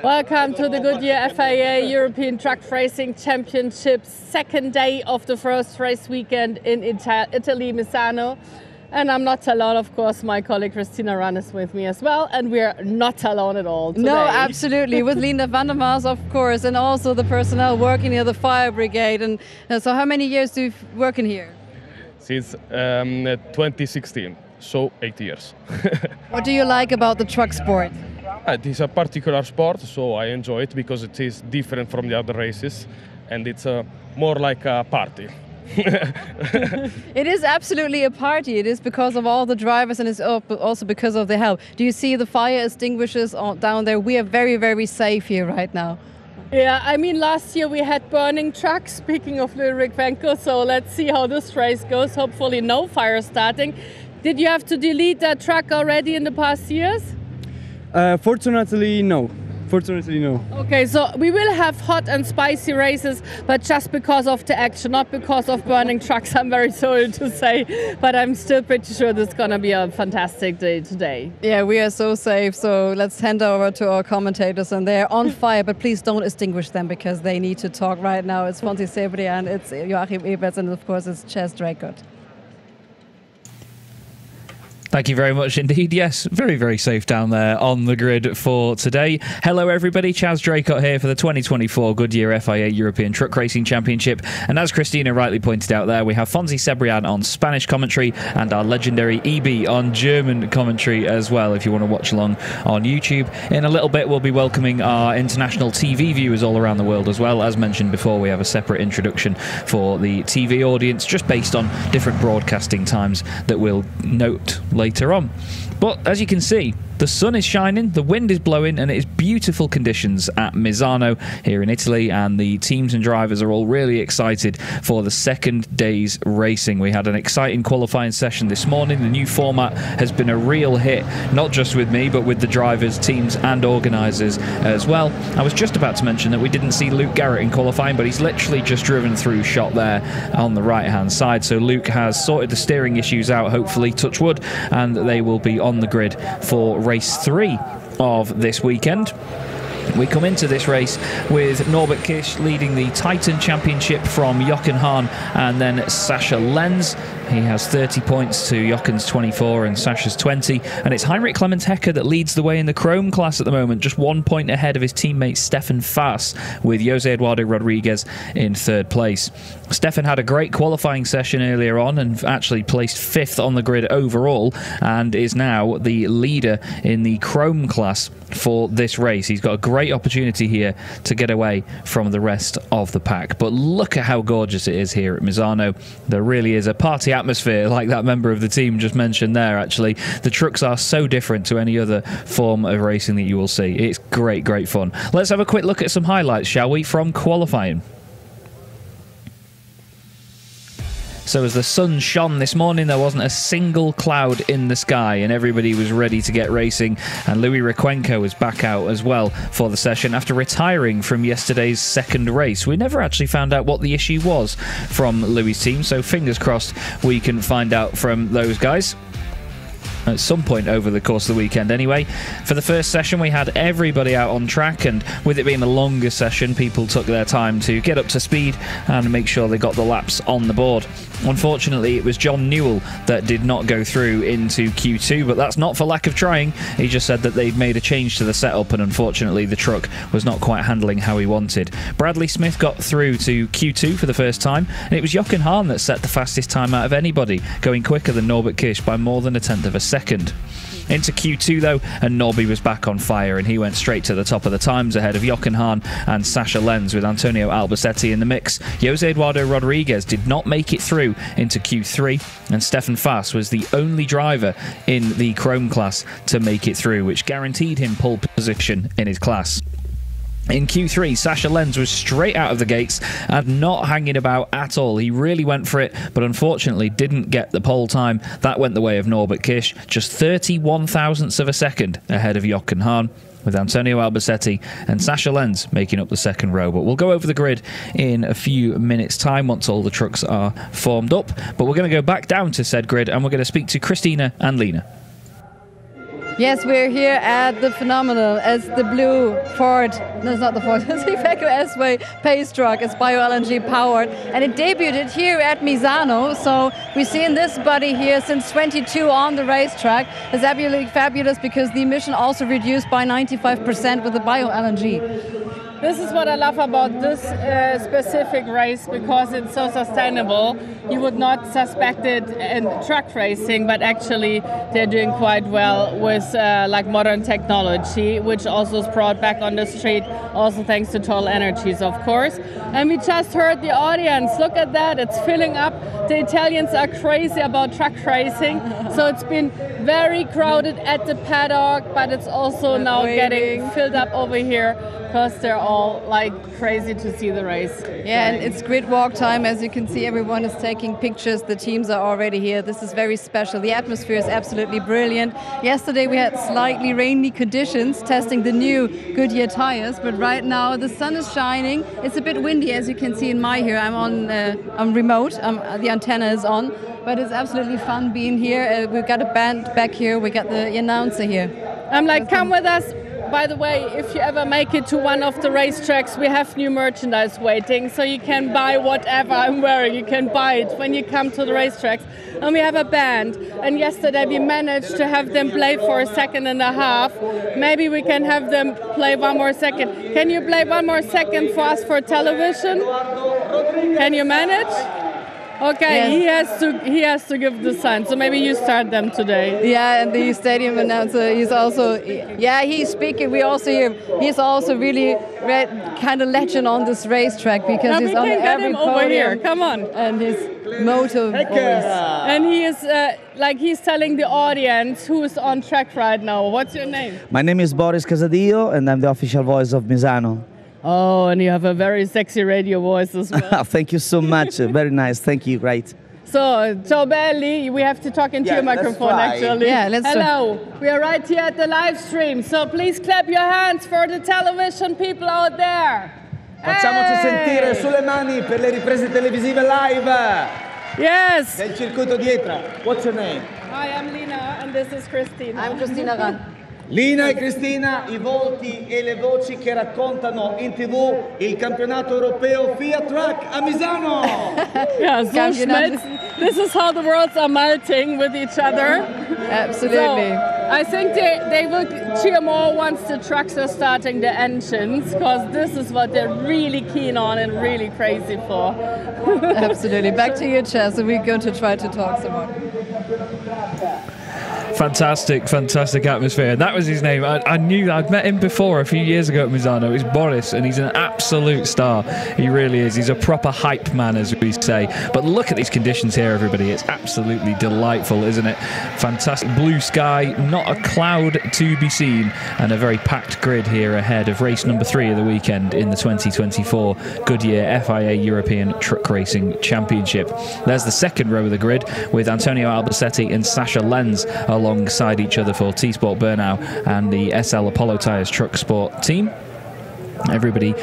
Welcome to the Goodyear FIA European Truck Racing Championships, second day of the first race weekend in Italy, Misano. And I'm not alone, of course, my colleague Christina Run is with me as well, and we're not alone at all today. No, absolutely, with Linda van der Maas, of course, and also the personnel working near the fire brigade. And so how many years do you work in here? Since 2016, so 8 years. What do you like about the truck sport? It is a particular sport, so I enjoy it because it is different from the other races, and it's more like a party. It is absolutely a party. It is because of all the drivers, and it's also because of the help. Do you see the fire extinguishers down there? We are very, very safe here right now. Yeah, I mean, last year we had burning trucks, speaking of Louis Venko, so let's see how this race goes. Hopefully no fire starting. Did you have to delete that truck already in the past years? Fortunately, no. Okay, so we will have hot and spicy races, but just because of the action, not because of burning trucks, I'm very sorry to say, but I'm still pretty sure this is going to be a fantastic day today. Yeah, we are so safe, so let's hand over to our commentators, and they're on fire, but please don't extinguish them because they need to talk right now. It's Fonsi Cebrian, it's Joachim Eberts, and of course it's Chas Draycott. Thank you very much indeed. Yes, very, very safe down there on the grid for today. Hello, everybody. Chas Draycott here for the 2024 Goodyear FIA European Truck Racing Championship. And as Christina rightly pointed out there, we have Fonsi Cebrian on Spanish commentary and our legendary EB on German commentary as well, if you want to watch along on YouTube. In a little bit, we'll be welcoming our international TV viewers all around the world as well. As mentioned before, we have a separate introduction for the TV audience, just based on different broadcasting times that we'll note later on. But as you can see, the sun is shining, the wind is blowing, and it is beautiful conditions at Misano here in Italy, and the teams and drivers are all really excited for the second day's racing. We had an exciting qualifying session this morning. The new format has been a real hit, not just with me, but with the drivers, teams, and organisers as well. I was just about to mention that we didn't see Luke Garrett in qualifying, but he's literally just driven through shot there on the right-hand side. So Luke has sorted the steering issues out, hopefully, touch wood, and they will be on the grid for race 3 of this weekend. We come into this race with Norbert Kish leading the Titan Championship from Jochen Hahn and then Sascha Lenz. He has 30 points to Jochen's 24 and Sascha's 20. And it's Heinrich Clemens Hecker that leads the way in the Chrome class at the moment, just 1 point ahead of his teammate Stefan Fass, with Jose Eduardo Rodriguez in third place. Stefan had a great qualifying session earlier on and actually placed 5th on the grid overall, and is now the leader in the Chrome class for this race. He's got a great opportunity here to get away from the rest of the pack. But look at how gorgeous it is here at Misano. There really is a party atmosphere, like that member of the team just mentioned there. Actually, the trucks are so different to any other form of racing that you will see. It's great, great fun. Let's have a quick look at some highlights, shall we, from qualifying. So as the sun shone this morning, there wasn't a single cloud in the sky, and everybody was ready to get racing. And Louis Requenco was back out as well for the session after retiring from yesterday's second race. We never actually found out what the issue was from Louis' team, so fingers crossed we can find out from those guys at some point over the course of the weekend anyway. For the first session, we had everybody out on track, and with it being the longer session, people took their time to get up to speed and make sure they got the laps on the board. Unfortunately, it was John Newell that did not go through into Q2, but that's not for lack of trying. He just said that they'd made a change to the setup, and unfortunately the truck was not quite handling how he wanted. Bradley Smith got through to Q2 for the first time, and it was Jochen Hahn that set the fastest time out of anybody, going quicker than Norbert Kish by more than 1/10 of a second. Into Q2 though, and Norby was back on fire, and he went straight to the top of the times ahead of Jochen Hahn and Sascha Lenz, with Antonio Albacete in the mix. Jose Eduardo Rodriguez did not make it through into Q3, and Stefan Fass was the only driver in the Chrome class to make it through, which guaranteed him pole position in his class. In Q3, Sascha Lenz was straight out of the gates and not hanging about at all. He really went for it, but unfortunately didn't get the pole time. That went the way of Norbert Kish, just 31 thousandths of a second ahead of Jochen Hahn, with Antonio Albacete and Sascha Lenz making up the second row. But we'll go over the grid in a few minutes' time once all the trucks are formed up. But we're going to go back down to said grid, and we're going to speak to Christina and Lena. Yes, we're here at the phenomenal as the blue Ford, no, it's not the Ford, it's the Iveco S-Way pace truck. It's bio-LNG powered, and it debuted here at Misano. So we've seen this body here since 22 on the racetrack. It's absolutely fabulous because the emission also reduced by 95% with the bio-LNG. This is what I love about this specific race, because it's so sustainable. You would not suspect it in truck racing, but actually they're doing quite well with like modern technology, which also is brought back on the street, also thanks to Total Energies, of course. And we just heard the audience. Look at that, it's filling up. The Italians are crazy about truck racing, so it's been very crowded at the paddock, but it's also now getting filled up over here, because they're all like crazy to see the race. Yeah, and it's grid walk time. As you can see, everyone is taking pictures. The teams are already here. This is very special. The atmosphere is absolutely brilliant. Yesterday we had slightly rainy conditions testing the new Goodyear tires, but right now the sun is shining. It's a bit windy, as you can see in my here. I'm remote. The antenna is on, but it's absolutely fun being here. We've got a band back here. We got the announcer here. I'm like, come with us. By the way, if you ever make it to one of the racetracks, we have new merchandise waiting, so you can buy whatever I'm wearing. You can buy it when you come to the racetracks. And we have a band, and yesterday we managed to have them play for a second and a half. Maybe we can have them play one more second. Can you play one more second for us for television? Can you manage? Okay, yes. he has to give the sign, so maybe you start them today. Yeah, and the stadium announcer, he's also, he's speaking. We also hear he's also really kind of legend on this racetrack, because he's on every podium. Over here. Come on. And his moto voice. And he is he's telling the audience who's on track right now. What's your name? My name is Boris Casadillo, and I'm the official voice of Misano. Oh, and you have a very sexy radio voice as well. Thank you so much. Very nice. Thank you. Great. So, ciao belli. We have to talk into your microphone, actually. Yeah, let's Hello. We are right here at the live stream. So please clap your hands for the television people out there. Facciamoci sentire sulle mani per le riprese televisive live. Yes. Del circuito dietro. What's your name? Hi, I'm Lina, and this is Christina. I'm Christina Ran. Lina e Cristina, i volti e le voci che raccontano in TV il campionato europeo Fiat Truck a Misano. Yeah, so schmelz. This is how the worlds are melting with each other. Absolutely. So, I think they will cheer more once the trucks are starting the engines, because this is what they're really keen on and really crazy for. Absolutely. Back to you, Chaz, and we're going to try to talk some more. Fantastic, fantastic atmosphere. And that was his name. I knew I'd met him before a few years ago at Misano. It's Boris, and he's an absolute star. He really is. He's a proper hype man, as we say. But look at these conditions here, everybody. It's absolutely delightful, isn't it? Fantastic blue sky, not a cloud to be seen, and a very packed grid here ahead of race number 3 of the weekend in the 2024 Goodyear FIA European Truck Racing Championship. There's the second row of the grid with Antonio Albacete and Sasha Lenz alongside each other for T-Sport Bernau and the SL Apollo Tyres Truck Sport team. Everybody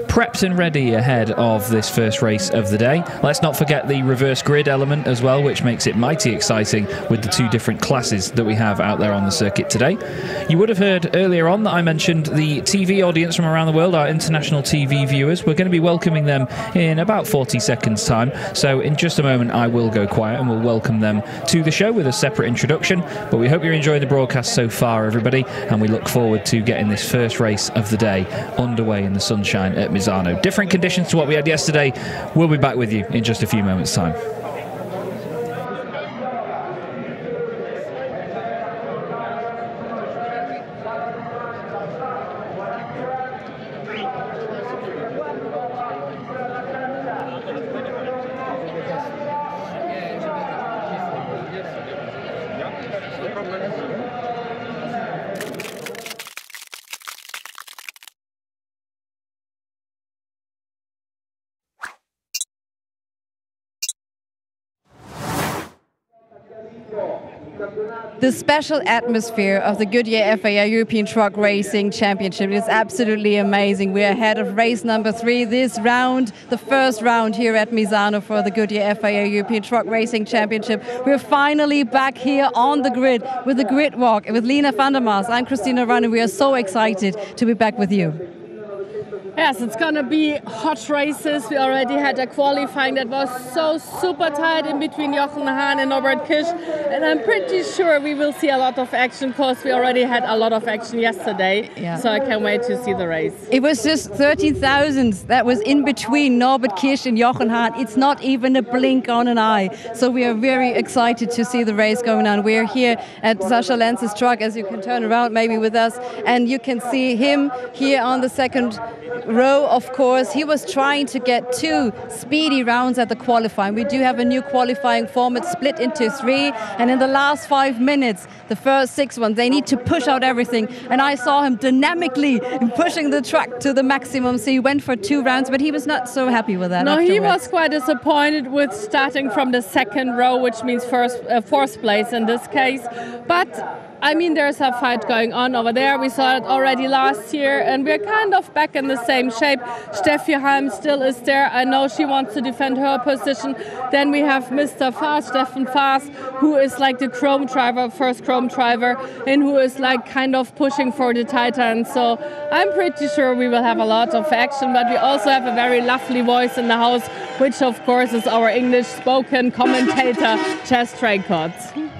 prepped and ready ahead of this first race of the day. Let's not forget the reverse grid element as well, which makes it mighty exciting with the 2 different classes that we have out there on the circuit today. You would have heard earlier on that I mentioned the TV audience from around the world, our international TV viewers. We're going to be welcoming them in about 40 seconds time. So in just a moment I will go quiet and we'll welcome them to the show with a separate introduction. But we hope you're enjoying the broadcast so far, everybody, and we look forward to getting this first race of the day underway in the sunshine at Misano. Different conditions to what we had yesterday. We'll be back with you in just a few moments' time. the special atmosphere of the Goodyear FIA European Truck Racing Championship is absolutely amazing. We're ahead of race number 3 this round, the first round here at Misano for the Goodyear FIA European Truck Racing Championship. We're finally back here on the grid with the grid walk with Lina van der Maas. I'm Christina Run, and we are so excited to be back with you. Yes, it's going to be hot races. We already had a qualifying that was so super tight in between Jochen Hahn and Norbert Kisch. And I'm pretty sure we will see a lot of action because we already had a lot of action yesterday. Yeah. So I can't wait to see the race. It was just 13,000 that was in between Norbert Kisch and Jochen Hahn. It's not even a blink on an eye. So we are very excited to see the race going on. We're here at Sascha Lenz's truck, as you can turn around maybe with us. And you can see him here on the second row, of course. He was trying to get 2 speedy rounds at the qualifying. We do have a new qualifying format split into 3, and in the last 5 minutes, the first 6 ones, they need to push out everything, and I saw him dynamically pushing the truck to the maximum, so he went for 2 rounds, but he was not so happy with that. No, afterwards. He was quite disappointed with starting from the second row, which means fourth place in this case, but I mean, there's a fight going on over there. We saw it already last year, and we're kind of back in the same shape. Steffi Halm still is there. I know she wants to defend her position. Then we have Mr. Faas, Steffen Faas, who is like the chrome driver, first chrome driver, and who is like kind of pushing for the Titan. So I'm pretty sure we will have a lot of action, but we also have a very lovely voice in the house, which of course is our English-spoken commentator, Chas Draycott.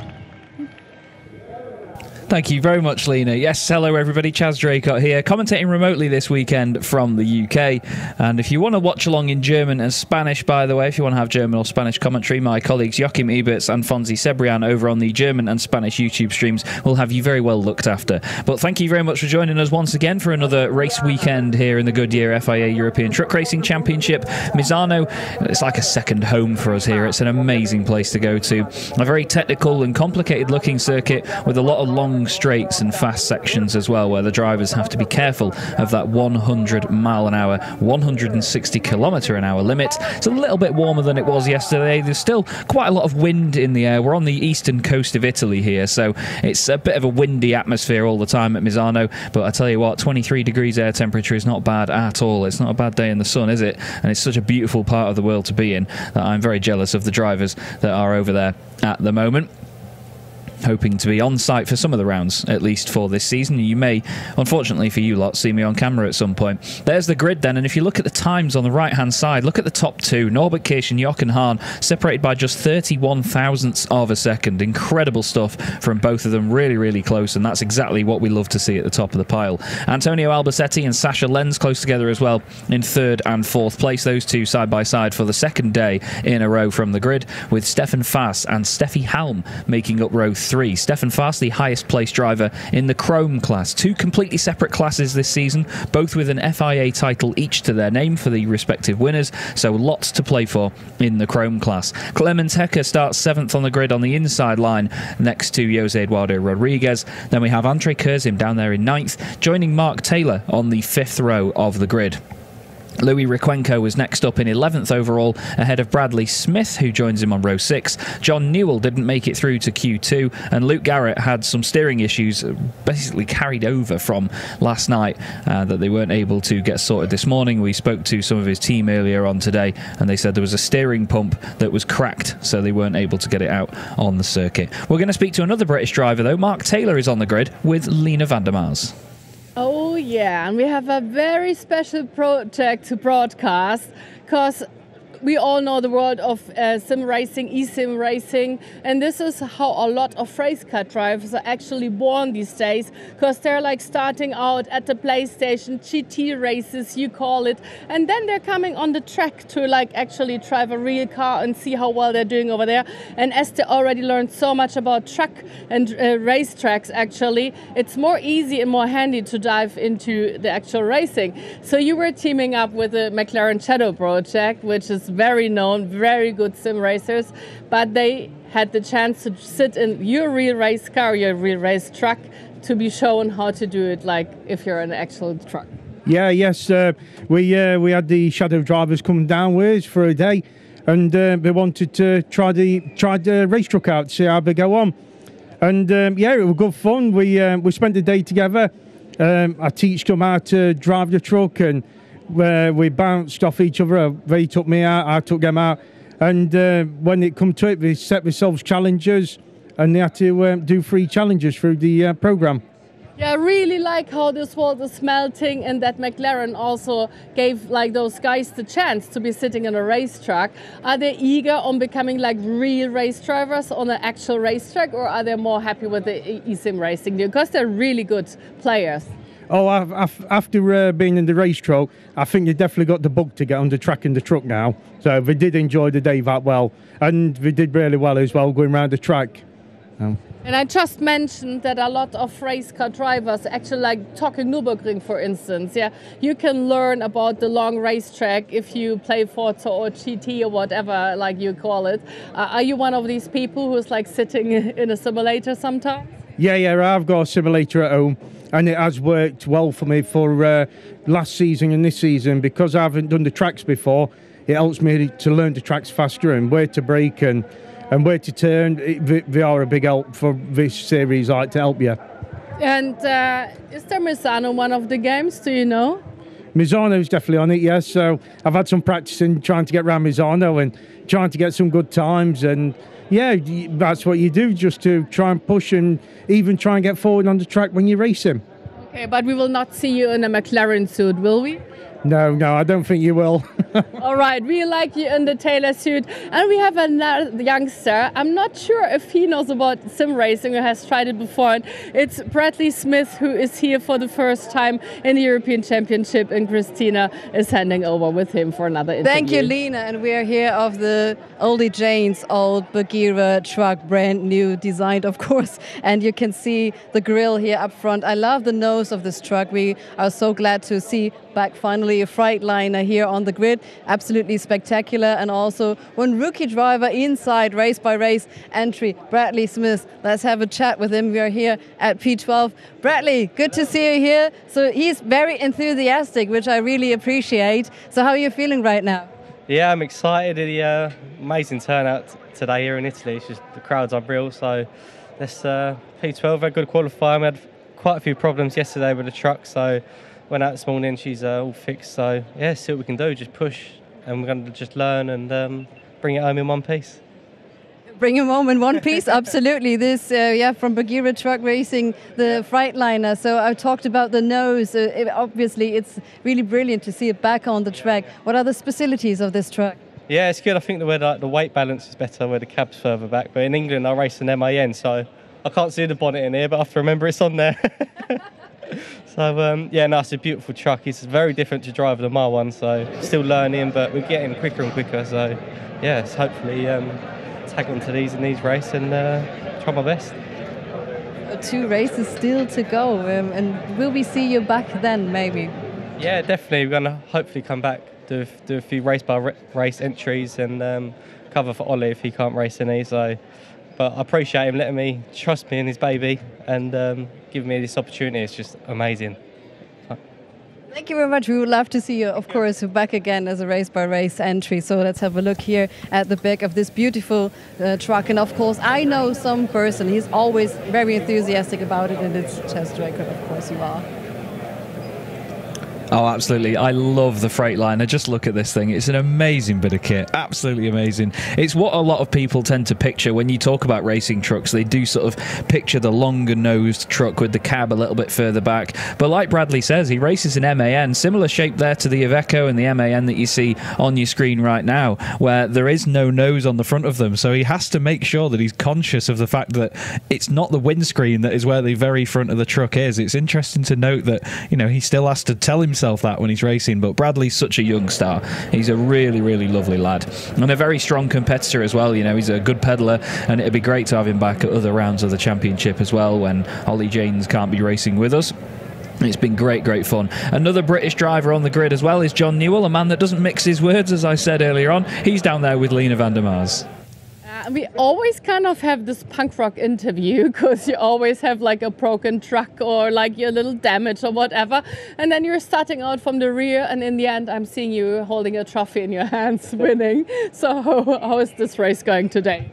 Thank you very much, Lina. Yes, hello everybody, Chas Draycott here, commentating remotely this weekend from the UK. And if you want to watch along in German and Spanish, by the way, if you want to have German or Spanish commentary, my colleagues Joachim Eberts and Fonzie Cebrian over on the German and Spanish YouTube streams will have you very well looked after. But thank you very much for joining us once again for another race weekend here in the Goodyear FIA European Truck Racing Championship. Misano, it's like a second home for us here. It's an amazing place to go to. A very technical and complicated looking circuit with a lot of long straights and fast sections as well, where the drivers have to be careful of that 100 mile an hour, 160 kilometre an hour limit. It's a little bit warmer than it was yesterday. There's still quite a lot of wind in the air. We're on the eastern coast of Italy here, so it's a bit of a windy atmosphere all the time at Misano. But I tell you what, 23 degrees air temperature is not bad at all. It's not a bad day in the sun, is it? And it's such a beautiful part of the world to be in that I'm very jealous of the drivers that are over there at the moment. Hoping to be on site for some of the rounds, at least for this season. You may, unfortunately for you lot, see me on camera at some point. There's the grid then, and if you look at the times on the right-hand side, look at the top 2. Norbert Kisch and Jochen Hahn separated by just 31 thousandths of a second. Incredible stuff from both of them, really, really close, and that's exactly what we love to see at the top of the pile. Antonio Albacete and Sascha Lenz close together as well in 3rd and 4th place. Those two side by side for the second day in a row from the grid, with Steffen Faas and Steffi Halm making up row 3. Steffen Faas, the highest placed driver in the Chrome class. 2 completely separate classes this season, both with an FIA title each to their name for the respective winners, so lots to play for in the Chrome class. Clemens Hecker starts 7th on the grid on the inside line next to Jose Eduardo Rodriguez. Then we have Andre Kurzim down there in 9th, joining Mark Taylor on the 5th row of the grid. Louis Riquenco was next up in 11th overall, ahead of Bradley Smith, who joins him on row 6. John Newell didn't make it through to Q2, and Luke Garrett had some steering issues basically carried over from last night that they weren't able to get sorted this morning. We spoke to some of his team earlier on today, and they said there was a steering pump that was cracked, so they weren't able to get it out on the circuit. We're going to speak to another British driver, though. Mark Taylor is on the grid with Lina van der Maas. Oh yeah, and we have a very special project to broadcast because we all know the world of sim racing, e-sim racing, and this is how a lot of race car drivers are actually born these days, because they're like starting out at the PlayStation, GT races, you call it, and then they're coming on the track to like actually drive a real car and see how well they're doing over there. And as they already learned so much about track and race tracks, actually, it's more easy and more handy to dive into the actual racing. So you were teaming up with the McLaren Shadow project, which is very known, very good sim racers, but they had the chance to sit in your real race car, your real race truck, to be shown how to do it like if you're an actual truck. Yes, we had the Shadow drivers coming down with us for a day, and they wanted to try the race truck out to see how they go on. And yeah, it was good fun. We spent the day together. I teach them how to drive the truck, and we bounced off each other. They took me out, I took them out. And when it come to it, they set themselves challenges, and they had to do 3 challenges through the program. Yeah, I really like how this was is melting, and that McLaren also gave like those guys the chance to be sitting in a racetrack. Are they eager on becoming like real race drivers on an actual racetrack, or are they more happy with the eSIM racing? Because they're really good players. Oh, after being in the race truck, I think they definitely got the bug to get on the track in the truck now. So they did enjoy the day that well, and they did really well as well going around the track. And I just mentioned that a lot of race car drivers actually like talking Nürburgring, for instance. Yeah, you can learn about the long racetrack if you play Forza or GT or whatever like you call it. Are you one of these people who's like sitting in a simulator sometimes? Yeah, I've got a simulator at home, and it has worked well for me for last season and this season, because I haven't done the tracks before. It helps me to learn the tracks faster and where to brake and where to turn. They are a big help for this series, like to help you. And is there Misano one of the games? Do you know? Misano's definitely on it, yes. So I've had some practicing trying to get around Misano and trying to get some good times. And yeah, that's what you do, just to try and push and even try and get forward on the track when you're racing. Okay, but we will not see you in a McLaren suit, will we? No, I don't think you will. All right, we like you in the Taylor suit. And we have another youngster. I'm not sure if he knows about sim racing or has tried it before. It's Bradley Smith, who is here for the first time in the European Championship, and Christina is handing over with him for another interview. Thank you, Lena. And we are here of the Oldie Jane's old Goodyear truck, brand new, designed, of course. And you can see the grille here up front. I love the nose of this truck. We are so glad to see back finally a Freightliner here on the grid. Absolutely spectacular. And also one rookie driver inside race by race entry, Bradley Smith. Let's have a chat with him. We are here at P12. Bradley, good to see you here. So he's very enthusiastic, which I really appreciate. So how are you feeling right now? Yeah, I'm excited. The amazing turnout today here in Italy. It's just the crowd's unreal. So this P12 had good qualifying. We had quite a few problems yesterday with the truck, so went out this morning. She's all fixed. So yeah, see what we can do. Just push, and we're going to just learn and bring it home in one piece. Bring him home in one piece, absolutely. This, from Goodyear Truck Racing, the Freightliner. So I talked about the nose. Obviously, it's really brilliant to see it back on the track. What are the specialties of this truck? Yeah, it's good. I think the weight balance is better where the cab's further back. But in England, I race an MAN, so I can't see the bonnet in here, but I have to remember it's on there. So, it's a beautiful truck. It's very different to drive than my one, so still learning, but we're getting quicker and quicker. So, yes, hopefully tag onto these in these races and try my best. 2 races still to go, and will we see you back then, maybe? Yeah, definitely. We're going to hopefully come back, do a few race by race entries and cover for Ollie if he can't race any. So, but I appreciate him letting me trust me in his baby and giving me this opportunity. It's just amazing. Thank you very much. We would love to see you, of course, back again as a race-by-race entry. So let's have a look here at the back of this beautiful truck. And of course, I know some person. He's always very enthusiastic about it, and it's Chaz Draco. Of course, you are. Oh, absolutely. I love the Freightliner. Just look at this thing. It's an amazing bit of kit. Absolutely amazing. It's what a lot of people tend to picture when you talk about racing trucks. They do sort of picture the longer-nosed truck with the cab a little bit further back. But like Bradley says, he races an MAN, similar shape there to the Iveco and the MAN that you see on your screen right now, where there is no nose on the front of them. So he has to make sure that he's conscious of the fact that it's not the windscreen that is where the very front of the truck is. It's interesting to note that, you know, he still has to tell himself that when he's racing, but Bradley's such a young star. He's a really, really lovely lad and a very strong competitor as well. You know, he's a good peddler, and it'd be great to have him back at other rounds of the championship as well when Ollie Janes can't be racing with us. It's been great fun. Another British driver on the grid as well is John Newell, a man that doesn't mix his words, as I said earlier on. He's down there with Lena van der Maas. We always kind of have this punk rock interview because you always have like a broken truck or like your little damage or whatever, and then you're starting out from the rear, and in the end I'm seeing you holding a trophy in your hands winning. So how is this race going today?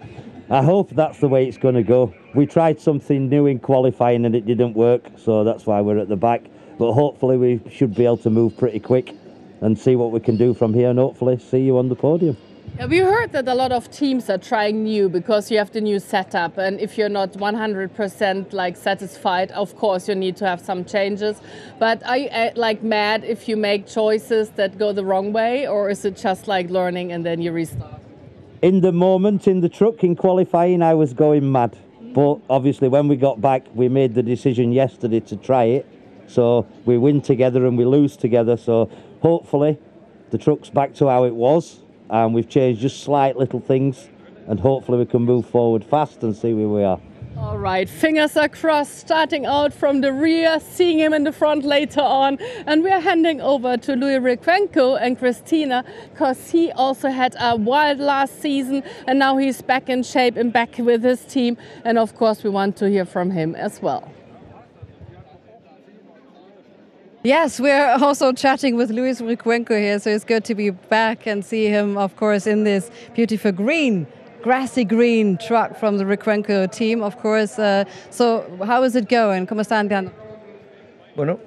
I hope that's the way it's going to go. We tried something new in qualifying and it didn't work, so that's why we're at the back. But hopefully we should be able to move pretty quick and see what we can do from here, and hopefully see you on the podium. Yeah, we heard that a lot of teams are trying new because you have the new setup, and if you're not 100% like satisfied, of course you need to have some changes. But are you like mad if you make choices that go the wrong way, or is it just like learning and then you restart? In the moment in the truck in qualifying, I was going mad. But obviously when we got back, we made the decision yesterday to try it. So we win together and we lose together. So hopefully the truck's back to how it was, and we've changed just slight little things, and hopefully we can move forward fast and see where we are. All right, fingers are crossed, starting out from the rear, seeing him in the front later on. And we're handing over to Louis Requenco and Christina, because he also had a wild last season and now he's back in shape and back with his team. And of course we want to hear from him as well. Yes, we're also chatting with Luis Requenco here, so it's good to be back and see him, of course, in this beautiful green, grassy green truck from the Requenco team, of course. So how is it going? ¿Cómo está andando? Bueno,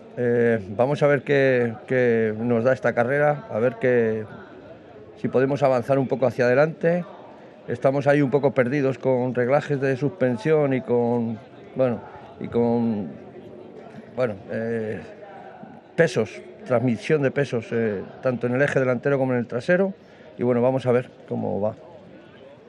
vamos a ver qué nos da esta carrera, a ver si podemos avanzar un poco hacia adelante. Estamos ahí un poco perdidos con reglajes de suspensión y con pesos, transmisión de pesos, tanto en el eje delantero como en el trasero. Y bueno, vamos a ver cómo va.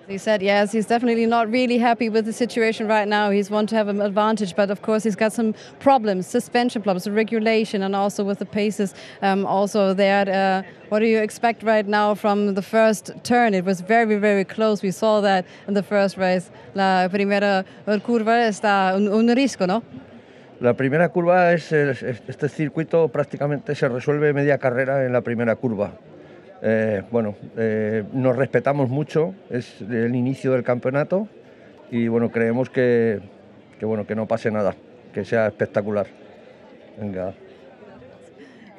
He said, yes, he's definitely not really happy with the situation right now. He's want to have an advantage, but of course he's got some problems, suspension problems, regulation, and also with the paces also there. What do you expect right now from the first turn? It was very, very close. We saw that in the first race. La primera curva está un risco, ¿no? La primera curva este circuito prácticamente se resuelve media carrera en la primera curva. Nos respetamos mucho, es el inicio del campeonato y bueno, creemos que no pase nada, que sea espectacular. Venga.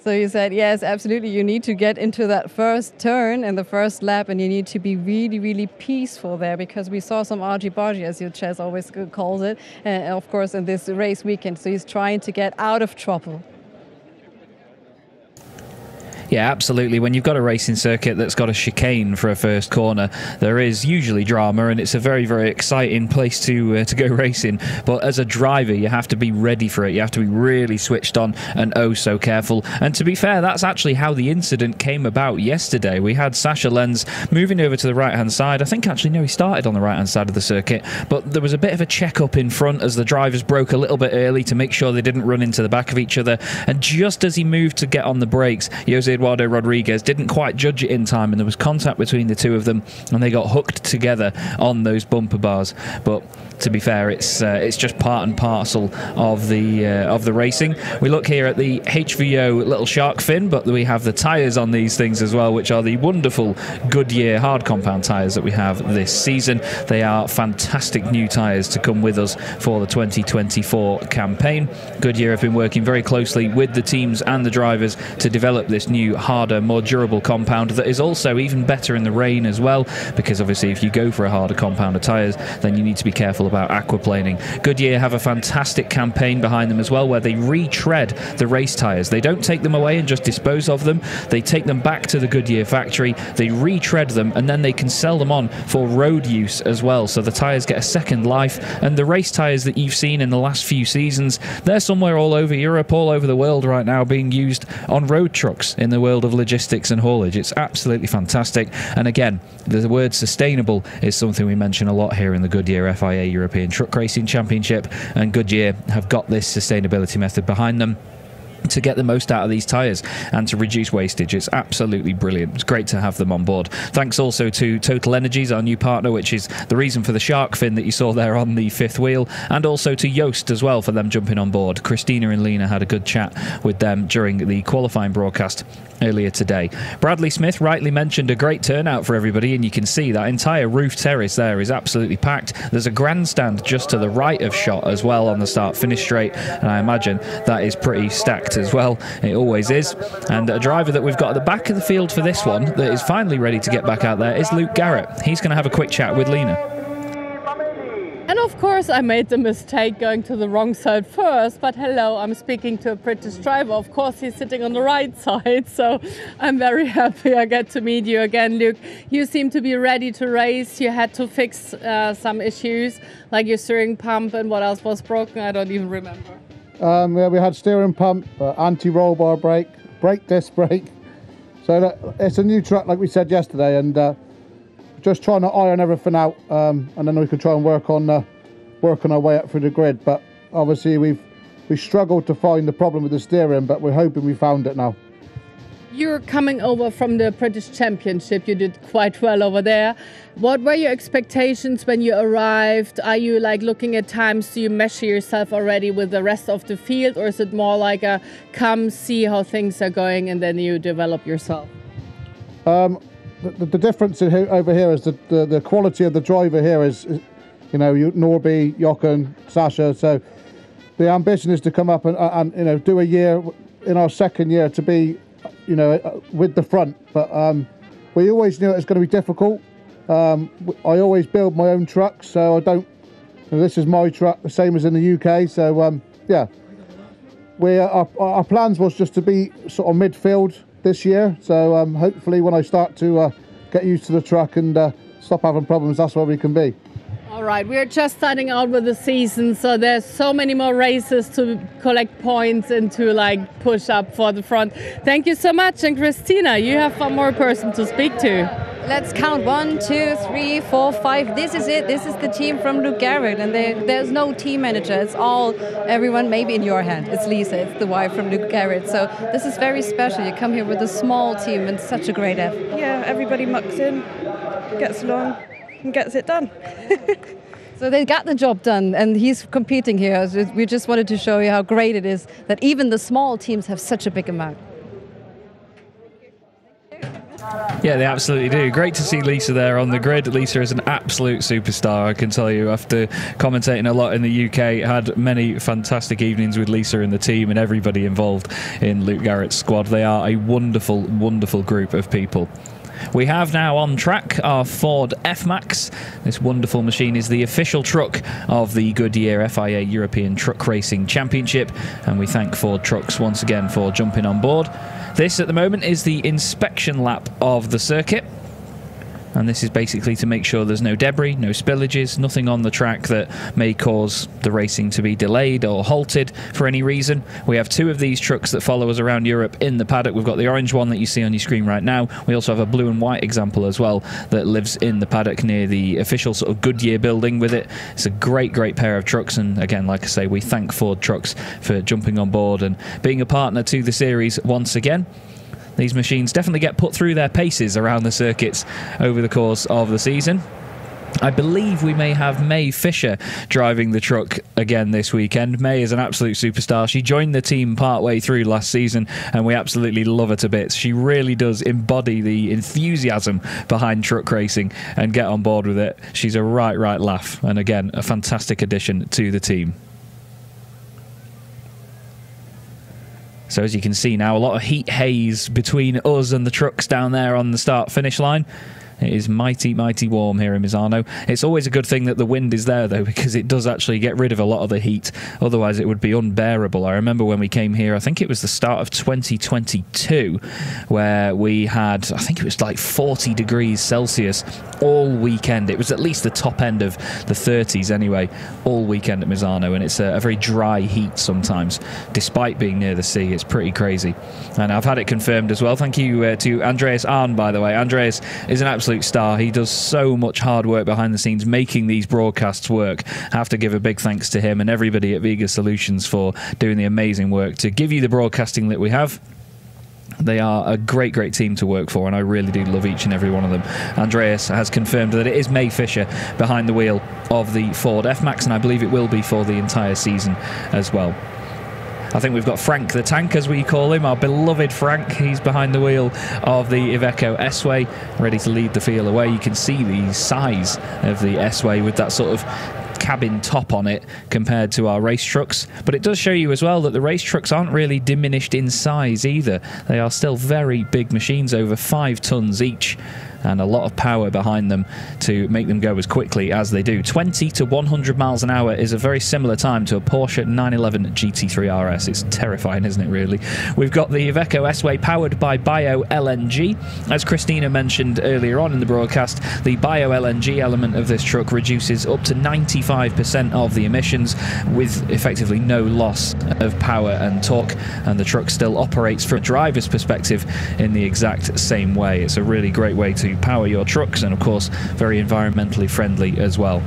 So you said, yes, absolutely. You need to get into that first turn and the first lap, and you need to be really, really peaceful there, because we saw some argy-bargy, as your Chaz always calls it, of course, in this race weekend. So he's trying to get out of trouble. Yeah, absolutely. When you've got a racing circuit that's got a chicane for a first corner, there is usually drama, and it's a very, very exciting place to go racing. But as a driver, you have to be ready for it. You have to be really switched on and oh so careful. And to be fair, that's actually how the incident came about yesterday. We had Sasha Lenz moving over to the right-hand side. I think actually, no, he started on the right-hand side of the circuit, but there was a bit of a check-up in front as the drivers broke a little bit early to make sure they didn't run into the back of each other. And just as he moved to get on the brakes, Jose Eduardo Rodriguez didn't quite judge it in time, and there was contact between the two of them, and they got hooked together on those bumper bars. But to be fair, it's just part and parcel of the racing. We look here at the HVO little shark fin, but we have the tyres on these things as well, which are the wonderful Goodyear hard compound tyres that we have this season. They are fantastic new tyres to come with us for the 2024 campaign. Goodyear have been working very closely with the teams and the drivers to develop this new harder, more durable compound that is also even better in the rain as well, because obviously if you go for a harder compound of tyres, then you need to be careful about aquaplaning. Goodyear have a fantastic campaign behind them as well, where they retread the race tyres. They don't take them away and just dispose of them. They take them back to the Goodyear factory, they retread them, and then they can sell them on for road use as well. So the tyres get a second life, and the race tyres that you've seen in the last few seasons, they're somewhere all over Europe, all over the world right now, being used on road trucks in the world of logistics and haulage. It's absolutely fantastic. And again, the word sustainable is something we mention a lot here in the Goodyear FIA European Truck Racing Championship, and Goodyear have got this sustainability method behind them to get the most out of these tyres and to reduce wastage. It's absolutely brilliant. It's great to have them on board. Thanks also to Total Energies, our new partner, which is the reason for the shark fin that you saw there on the fifth wheel, and also to Yoast as well for them jumping on board. Christina and Lena had a good chat with them during the qualifying broadcast earlier today. Bradley Smith rightly mentioned a great turnout for everybody, and you can see that entire roof terrace there is absolutely packed. There's a grandstand just to the right of shot as well on the start-finish straight, and I imagine that is pretty stacked as well. It always is. And a driver that we've got at the back of the field for this one that is finally ready to get back out there is Luke Garrett. He's going to have a quick chat with Lena. of course, I made the mistake going to the wrong side first, but hello, I'm speaking to a British driver. Of course, he's sitting on the right side, so I'm very happy I get to meet you again, Luke. You seem to be ready to race. You had to fix some issues, like your steering pump, and what else was broken? I don't even remember. Yeah, we had steering pump, anti-roll bar brake disc brake. So it's a new truck, like we said yesterday, and just trying to iron everything out, and then we could try and work on our way up through the grid. But obviously we struggled to find the problem with the steering, but we're hoping we found it now. You're coming over from the British Championship. You did quite well over there. What were your expectations when you arrived? Are you like looking at times? Do you measure yourself already with the rest of the field, or is it more like a come see how things are going and then you develop yourself? The difference over here is that the quality of the driver here is, you know, Norby, Jochen, Sasha. So the ambition is to come up and you know, do a year in our second year to be, you know, with the front. But we always knew it was going to be difficult. I always build my own trucks, so I don't. You know, this is my truck, the same as in the UK. So yeah, our plans was just to be sort of midfield this year. So hopefully, when I start to get used to the truck and stop having problems, that's where we can be. All right, we're just starting out with the season, so there's so many more races to collect points and to like push up for the front. Thank you so much. And Christina, you have one more person to speak to. Let's count 1, 2, 3, 4, 5. This is it. This is the team from Luke Garrett, and there's no team manager. It's all everyone. Maybe in your hand, it's Lisa. It's the wife from Luke Garrett. So this is very special. You come here with a small team and such a great effort. Yeah, everybody mucks in, gets along, and gets it done. So they got the job done, and he's competing here. We just wanted to show you how great it is that even the small teams have such a big amount. Yeah, they absolutely do. Great to see Lisa there on the grid. Lisa is an absolute superstar, I can tell you. After commentating a lot in the UK, had many fantastic evenings with Lisa and the team and everybody involved in Luke Garrett's squad. They are a wonderful, wonderful group of people. We have now on track our Ford F-Max. This wonderful machine is the official truck of the Goodyear FIA European Truck Racing Championship, and we thank Ford Trucks once again for jumping on board. This at the moment is the inspection lap of the circuit, and this is basically to make sure there's no debris, no spillages, nothing on the track that may cause the racing to be delayed or halted for any reason. We have 2 of these trucks that follow us around Europe in the paddock. We've got the orange one that you see on your screen right now. We also have a blue and white example as well that lives in the paddock near the official sort of Goodyear building with it. It's a great, great pair of trucks, and again, like I say, we thank Ford Trucks for jumping on board and being a partner to the series once again. These machines definitely get put through their paces around the circuits over the course of the season. I believe we may have May Fisher driving the truck again this weekend. May is an absolute superstar. She joined the team partway through last season, and we absolutely love her to bits. She really does embody the enthusiasm behind truck racing and get on board with it. She's a right laugh, and again, a fantastic addition to the team. So as you can see now, a lot of heat haze between us and the trucks down there on the start-finish line. It is mighty, mighty warm here in Misano. It's always a good thing that the wind is there, though, because it does actually get rid of a lot of the heat. Otherwise, it would be unbearable. I remember when we came here, I think it was the start of 2022, where we had, I think it was like 40 degrees Celsius all weekend. It was at least the top end of the 30s anyway, all weekend at Misano, and it's a very dry heat sometimes. Despite being near the sea, it's pretty crazy. And I've had it confirmed as well. Thank you to Andreas Arn, by the way. Andreas is an absolute star. He does so much hard work behind the scenes making these broadcasts work. I have to give a big thanks to him and everybody at Viga Solutions for doing the amazing work to give you the broadcasting that we have. They are a great, great team to work for, and I really do love each and every one of them. Andreas has confirmed that it is May Fisher behind the wheel of the Ford F-Max, and I believe it will be for the entire season as well. I think we've got Frank the Tank, as we call him, our beloved Frank. He's behind the wheel of the Iveco S-Way, ready to lead the field away. You can see the size of the S-Way with that sort of cabin top on it compared to our race trucks, but it does show you as well that the race trucks aren't really diminished in size either. They are still very big machines, over 5 tons each, and a lot of power behind them to make them go as quickly as they do. 20 to 100 miles an hour is a very similar time to a Porsche 911 GT3 RS. It's terrifying, isn't it, really? We've got the Iveco S-Way powered by Bio-LNG. As Christina mentioned earlier on in the broadcast, the Bio-LNG element of this truck reduces up to 95% of the emissions with effectively no loss of power and torque, and the truck still operates from a driver's perspective in the exact same way. It's a really great way to power your trucks, and of course very environmentally friendly as well.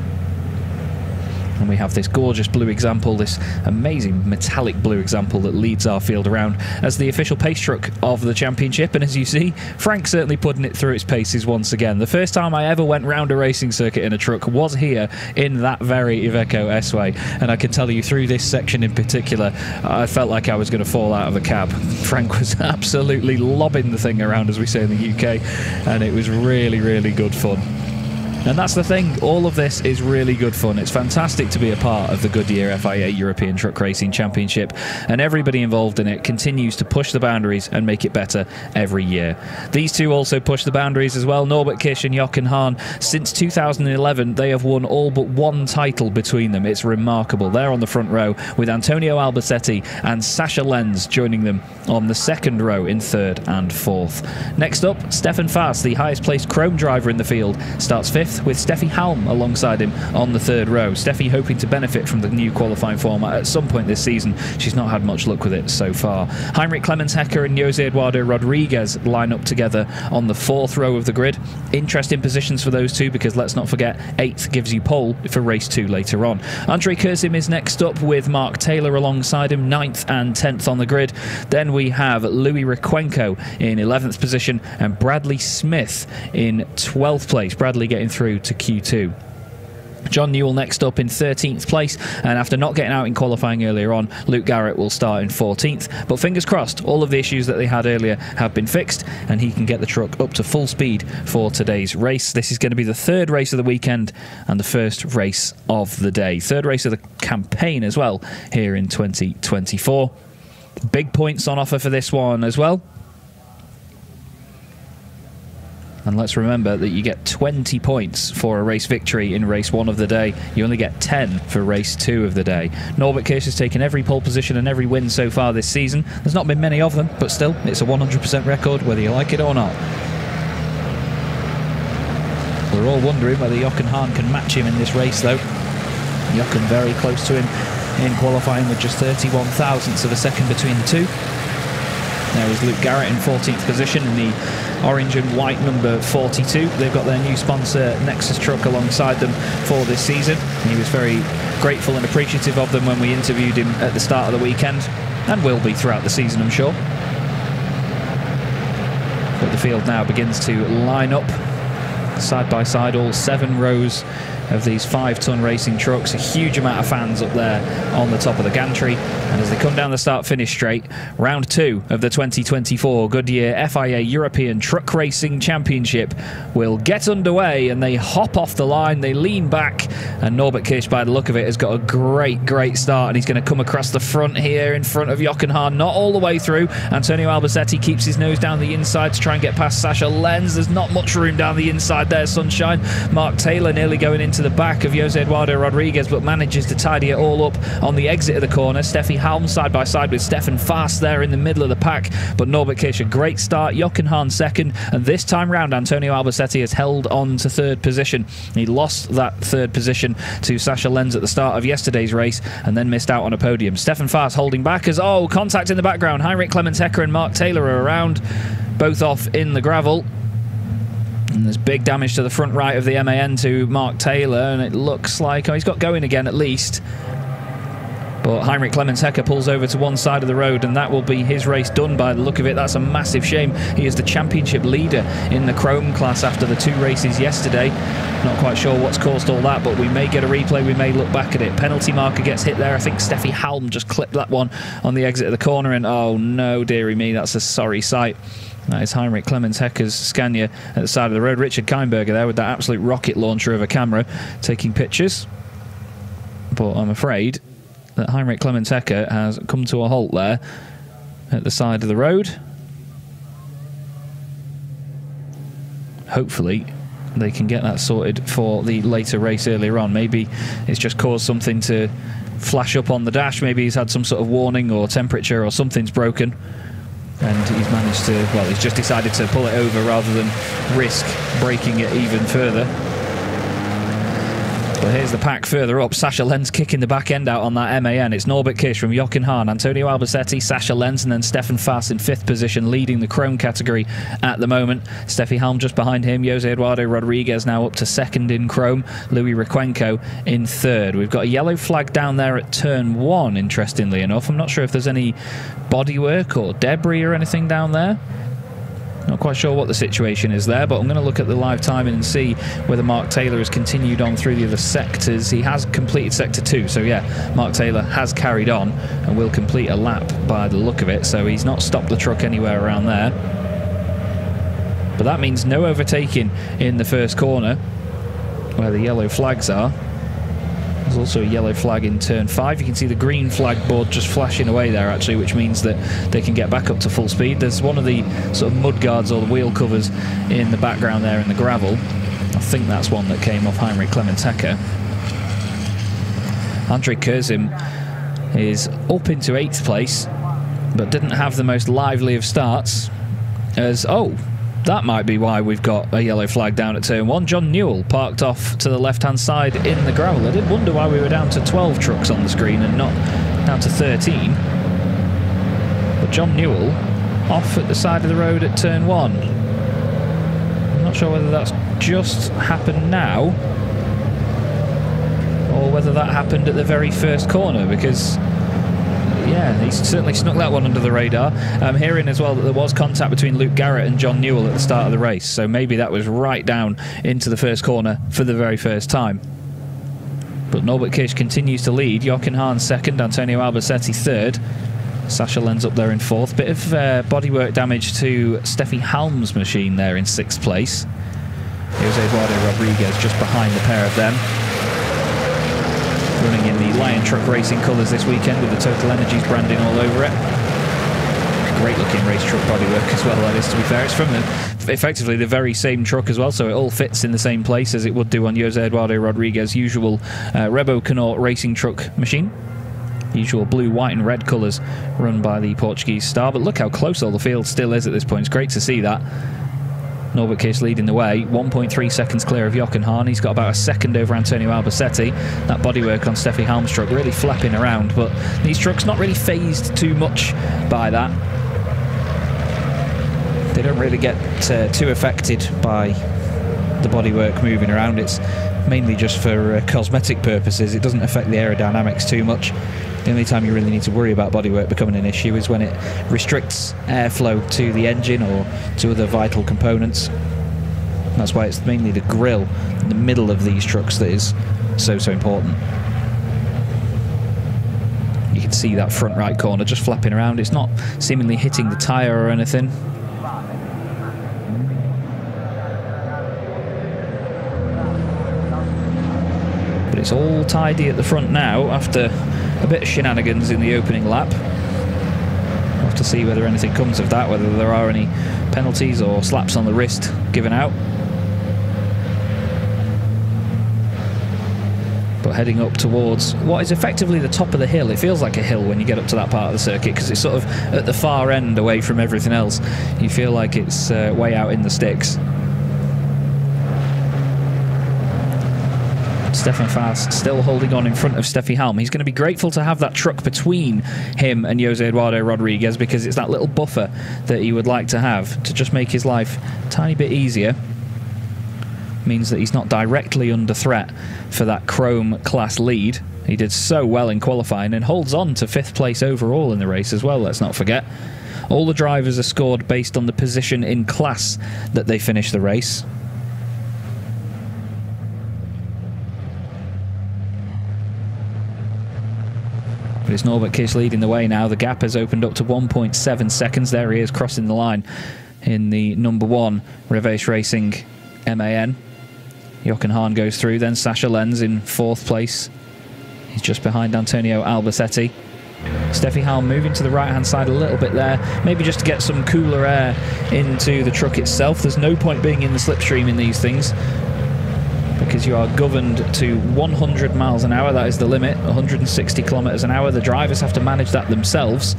And we have this gorgeous blue example, this amazing metallic blue example that leads our field around as the official pace truck of the championship. And as you see, Frank certainly putting it through its paces once again. The first time I ever went round a racing circuit in a truck was here in that very Iveco S-Way. And I can tell you, through this section in particular, I felt like I was going to fall out of the cab. Frank was absolutely lobbing the thing around, as we say in the UK, and it was really, really good fun. And that's the thing, all of this is really good fun. It's fantastic to be a part of the Goodyear FIA European Truck Racing Championship, and everybody involved in it continues to push the boundaries and make it better every year. These two also push the boundaries as well, Norbert Kish and Jochen Hahn. Since 2011, they have won all but one title between them. It's remarkable. They're on the front row with Antonio Albacetti and Sascha Lenz joining them on the second row in third and fourth. Next up, Stefan Faas, the highest placed Chrome driver in the field, starts fifth, with Steffi Halm alongside him on the third row. Steffi hoping to benefit from the new qualifying format at some point this season. She's not had much luck with it so far. Heinrich Clemens Hecker and Jose Eduardo Rodriguez line up together on the fourth row of the grid. Interesting positions for those two, because let's not forget, 8th gives you pole for race 2 later on. Andre Kurzim is next up with Mark Taylor alongside him, 9th and 10th on the grid. Then we have Louis Requenco in 11th position and Bradley Smith in 12th place. Bradley getting through to Q2. John Newell next up in 13th place, and after not getting out in qualifying earlier on, Luke Garrett will start in 14th. But fingers crossed, all of the issues that they had earlier have been fixed, and he can get the truck up to full speed for today's race. This is going to be the third race of the weekend and the first race of the day. Third race of the campaign as well here in 2024. Big points on offer for this one as well. And let's remember that you get 20 points for a race victory in race 1 of the day. You only get 10 for race 2 of the day. Norbert Kish has taken every pole position and every win so far this season. There's not been many of them, but still, it's a 100% record, whether you like it or not. We're all wondering whether Jochen Hahn can match him in this race, though. Jochen very close to him in qualifying with just 31 thousandths of a second between the two. There is Luke Garrett in 14th position in the orange and white number 42. They've got their new sponsor Nexus truck alongside them for this season. He was very grateful and appreciative of them when we interviewed him at the start of the weekend, and will be throughout the season, I'm sure. But the field now begins to line up side by side, all 7 rows of these 5-ton racing trucks. A huge amount of fans up there on the top of the gantry, and as they come down the start-finish straight, round 2 of the 2024 Goodyear FIA European Truck Racing Championship will get underway, and they hop off the line, they lean back, and Norbert Kish, by the look of it, has got a great start, and he's going to come across the front here in front of Jochen Hahn, not all the way through. Antonio Albacetti keeps his nose down the inside to try and get past Sascha Lenz. There's not much room down the inside there, sunshine. Mark Taylor nearly going into the back of Jose Eduardo Rodriguez, but manages to tidy it all up on the exit of the corner. Steffi Halm side by side with Stefan Faas there in the middle of the pack, but Norbert Kish a great start, Jochen Hahn second, and this time round Antonio Albacetti has held on to third position. He lost that third position to Sascha Lenz at the start of yesterday's race and then missed out on a podium. Stefan Faas holding back as, contact in the background. Heinrich Clemens Hecker and Mark Taylor are around, both off in the gravel. And there's big damage to the front right of the MAN to Mark Taylor, and it looks like he's got going again at least. But Heinrich Clemens Hecker pulls over to one side of the road, and that will be his race done by the look of it. That's a massive shame. He is the championship leader in the Chrome class after the 2 races yesterday. Not quite sure what's caused all that, but we may get a replay, we may look back at it. Penalty marker gets hit there. I think Steffi Halm just clipped that one on the exit of the corner, and oh no, dearie me, that's a sorry sight. That is Heinrich Clemens Hecker's Scania at the side of the road. Richard Kaimberger there with that absolute rocket launcher of a camera taking pictures. But I'm afraid that Heinrich Clemens Hecker has come to a halt there at the side of the road. hopefully they can get that sorted for the later race earlier on. Maybe it's just caused something to flash up on the dash. Maybe he's had some sort of warning or temperature or something's broken, and he's managed to, well, he's just decided to pull it over rather than risk breaking it even further. But here's the pack further up. Sasha Lenz kicking the back end out on that MAN. It's Norbert Kish from Jochen Hahn, Antonio Albacete, Sasha Lenz, and then Stefan Fass in 5th position, leading the Chrome category at the moment. Steffi Halm just behind him. Jose Eduardo Rodriguez now up to 2nd in Chrome. Louis Requenco in 3rd. We've got a yellow flag down there at turn 1, interestingly enough. I'm not sure if there's any bodywork or debris or anything down there. Not quite sure what the situation is there, but I'm going to look at the live timing and see whether Mark Taylor has continued on through the other sectors. He has completed sector 2, so yeah, Mark Taylor has carried on and will complete a lap by the look of it, so he's not stopped the truck anywhere around there. But that means no overtaking in the first corner where the yellow flags are. There's also a yellow flag in turn 5. You can see the green flag board just flashing away there, actually, which means that they can get back up to full speed. There's one of the sort of mud guards or the wheel covers in the background there in the gravel. I think that's one that came off Heinrich Clementecker. Andrei Kurzim is up into 8th place, but didn't have the most lively of starts as, oh, that might be why we've got a yellow flag down at turn 1. John Newell parked off to the left-hand side in the gravel. I did wonder why we were down to 12 trucks on the screen and not down to 13. But John Newell off at the side of the road at turn 1. I'm not sure whether that's just happened now or whether that happened at the very first corner, because yeah, he's certainly snuck that one under the radar. I'm hearing as well that there was contact between Luke Garrett and John Newell at the start of the race, so maybe that was right down into the first corner for the very first time. But Norbert Kish continues to lead. Jochen Hahn 2nd, Antonio Albacete 3rd. Sasha Lenz up there in 4th. Bit of bodywork damage to Steffi Halm's machine there in 6th place. Jose Eduardo Rodriguez just behind the pair of them. Running in the Lion Truck Racing colours this weekend with the Total Energies branding all over it. Great looking race truck bodywork as well, that is, to be fair. It's from effectively the very same truck as well, so it all fits in the same place as it would do on Jose Eduardo Rodriguez's usual Rebo Canort racing truck machine. Usual blue, white and red colours run by the Portuguese star, but look how close all the field still is at this point. It's great to see that. Norbert Kish leading the way, 1.3 seconds clear of Jochen Hahn. He's got about a second over Antonio Albacete. That bodywork on Steffi Halm's truck really flapping around, but these trucks not really phased too much by that. They don't really get too affected by the bodywork moving around. It's mainly just for cosmetic purposes. It doesn't affect the aerodynamics too much. The only time you really need to worry about bodywork becoming an issue is when it restricts airflow to the engine or to other vital components. That's why it's mainly the grille in the middle of these trucks that is so important. You can see that front right corner just flapping around. It's not seemingly hitting the tyre or anything. But it's all tidy at the front now after a bit of shenanigans in the opening lap. We'll have to see whether anything comes of that, whether there are any penalties or slaps on the wrist given out. But heading up towards what is effectively the top of the hill. It feels like a hill when you get up to that part of the circuit because it's sort of at the far end away from everything else. You feel like it's way out in the sticks. Stefan Fass still holding on in front of Steffi Halm. He's going to be grateful to have that truck between him and Jose Eduardo Rodriguez because it's that little buffer that he would like to have to just make his life a tiny bit easier. Means that he's not directly under threat for that Chrome class lead. He did so well in qualifying and holds on to 5th place overall in the race as well, let's not forget. All the drivers are scored based on the position in class that they finish the race. But it's Norbert Kish leading the way now. The gap has opened up to 1.7 seconds. There he is crossing the line in the number 1 Reves Racing MAN. Jochen Hahn goes through, then Sasha Lenz in 4th place. He's just behind Antonio Albacete. Steffi Halm moving to the right-hand side a little bit there, maybe just to get some cooler air into the truck itself. There's no point being in the slipstream in these things, because you are governed to 100 miles an hour. That is the limit, 160 kilometers an hour. The drivers have to manage that themselves.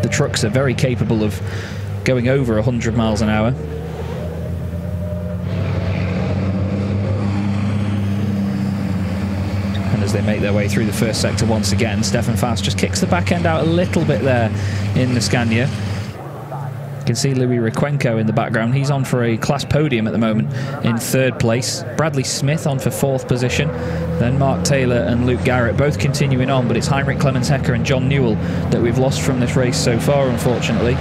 The trucks are very capable of going over 100 miles an hour. And as they make their way through the first sector once again, Stefan Fast just kicks the back end out a little bit there in the Scania. You can see Louis Requenco in the background. He's on for a class podium at the moment in 3rd place. Bradley Smith on for 4th position. Then Mark Taylor and Luke Garrett both continuing on, but it's Heinrich Clemens Hecker and John Newell that we've lost from this race so far, unfortunately.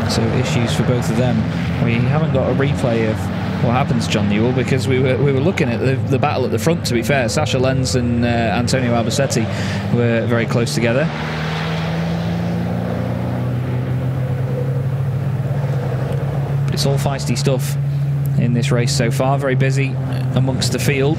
So issues for both of them. We haven't got a replay of what happens, John Newell, because we were looking at the battle at the front, to be fair. Sasha Lenz and Antonio Albacetti were very close together. It's all feisty stuff in this race so far. Very busy amongst the field.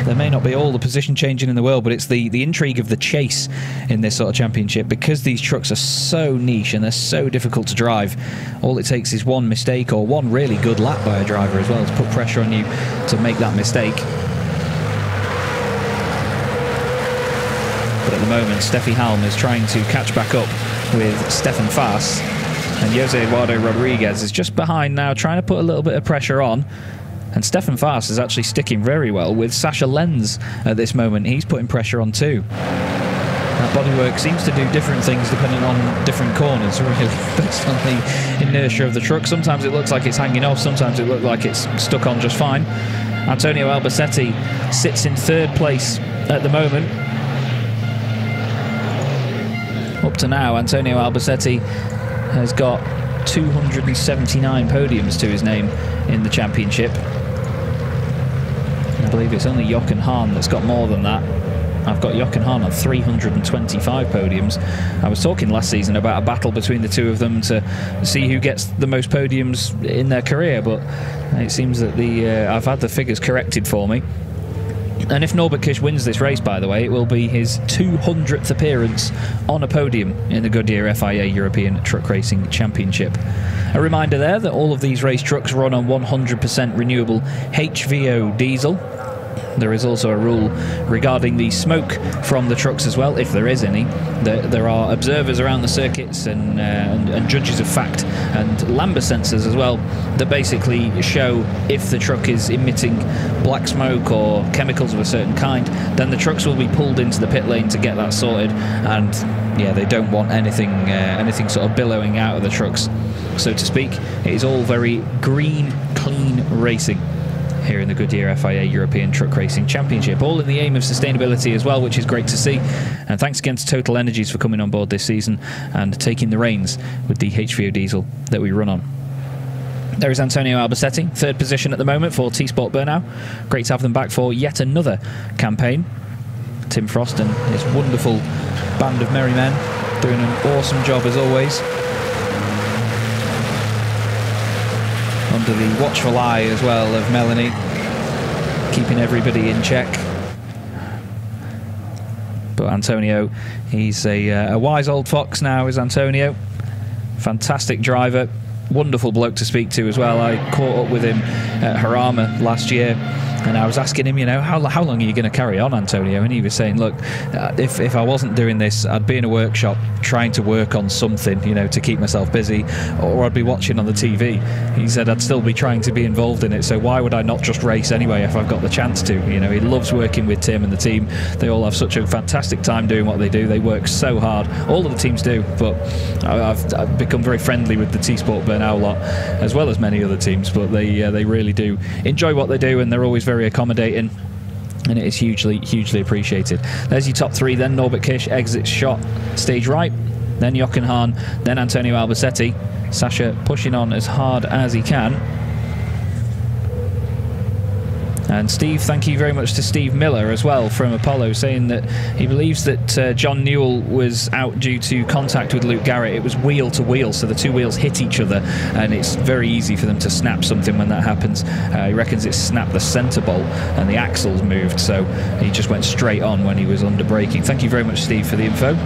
There may not be all the position changing in the world, but it's the intrigue of the chase in this sort of championship, because these trucks are so niche and they're so difficult to drive. All it takes is one mistake or one really good lap by a driver as well to put pressure on you to make that mistake. But at the moment, Steffi Halm is trying to catch back up with Stefan Fast. And Jose Eduardo Rodriguez is just behind now, trying to put a little bit of pressure on. And Stefan Fast is actually sticking very well with Sasha Lenz at this moment. He's putting pressure on too. That bodywork seems to do different things depending on different corners, really, based on the inertia of the truck. Sometimes it looks like it's hanging off, sometimes it looks like it's stuck on just fine. Antonio Albacetti sits in 3rd place at the moment. Up to now, Antonio Albacetti has got 279 podiums to his name in the championship. I believe it's only Jochen Hahn that's got more than that. I've got Jochen Hahn on 325 podiums. I was talking last season about a battle between the two of them to see who gets the most podiums in their career, but it seems that I've had the figures corrected for me. And if Norbert Kish wins this race, by the way, it will be his 200th appearance on a podium in the Goodyear FIA European Truck Racing Championship. A reminder there that all of these race trucks run on 100% renewable HVO diesel. There is also a rule regarding the smoke from the trucks as well, if there is any. There are observers around the circuits and judges of fact and lambda sensors as well that basically show if the truck is emitting black smoke or chemicals of a certain kind. Then the trucks will be pulled into the pit lane to get that sorted, and yeah, they don't want anything sort of billowing out of the trucks, so to speak. It is all very green, clean racing here in the Goodyear FIA European Truck Racing Championship, all in the aim of sustainability as well, which is great to see. And thanks again to Total Energies for coming on board this season and taking the reins with the HVO diesel that we run on. There is Antonio Albacetti, 3rd position at the moment for T-Sport Burnau. Great to have them back for yet another campaign. Tim Frost and his wonderful band of merry men doing an awesome job as always. Under the watchful eye as well of Melanie, keeping everybody in check. But Antonio, he's a wise old fox now, is Antonio. Fantastic driver, wonderful bloke to speak to as well. I caught up with him at Harama last year, and I was asking him, you know, how long are you going to carry on, Antonio? And he was saying, look, if I wasn't doing this, I'd be in a workshop trying to work on something, you know, to keep myself busy, or I'd be watching on the TV. He said I'd still be trying to be involved in it, so why would I not just race anyway if I've got the chance to? You know, he loves working with Tim and the team. They all have such a fantastic time doing what they do. They work so hard. All of the teams do, but I've become very friendly with the T-Sport Burnau lot, as well as many other teams, but they really do enjoy what they do, and they're always very accommodating, and it is hugely appreciated. There's your top 3 then. Norbert Kish exits shot stage right, then Jochen Hahn, then Antonio Albacetti. Sasha pushing on as hard as he can. And Steve, thank you very much to Steve Miller as well from Apollo, saying that he believes that John Newell was out due to contact with Luke Garrett. It was wheel to wheel, so the two wheels hit each other, and it's very easy for them to snap something when that happens. He reckons it snapped the centre bolt and the axles moved, so he just went straight on when he was under braking. Thank you very much, Steve, for the info.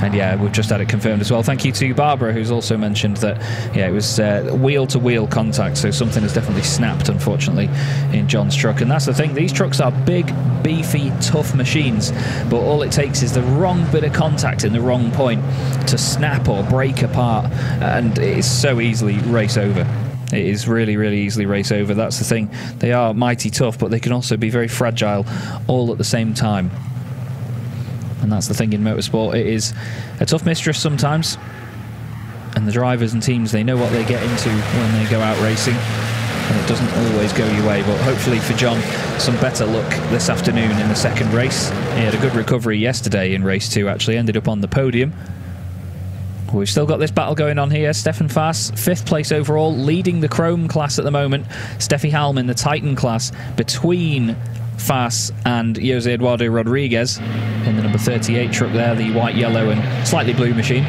And yeah, we've just had it confirmed as well. Thank you to Barbara, who's also mentioned that, yeah, it was wheel-to-wheel contact, so something has definitely snapped, unfortunately, in John's truck. And that's the thing, these trucks are big, beefy, tough machines, but all it takes is the wrong bit of contact in the wrong point to snap or break apart, and it is so easily race over. It is really, really easily race over. That's the thing. They are mighty tough, but they can also be very fragile all at the same time. And that's the thing in motorsport. It is a tough mistress sometimes, and the drivers and teams, they know what they get into when they go out racing, and it doesn't always go your way. But hopefully for John, some better luck this afternoon in the second race. He had a good recovery yesterday in race 2, actually ended up on the podium. We've still got this battle going on here. Stefan Faas, 5th place overall, leading the Chrome class at the moment. Steffi Halm in the Titan class, between Faas and Jose Eduardo Rodriguez in the number 38 truck there, the white, yellow and slightly blue machine.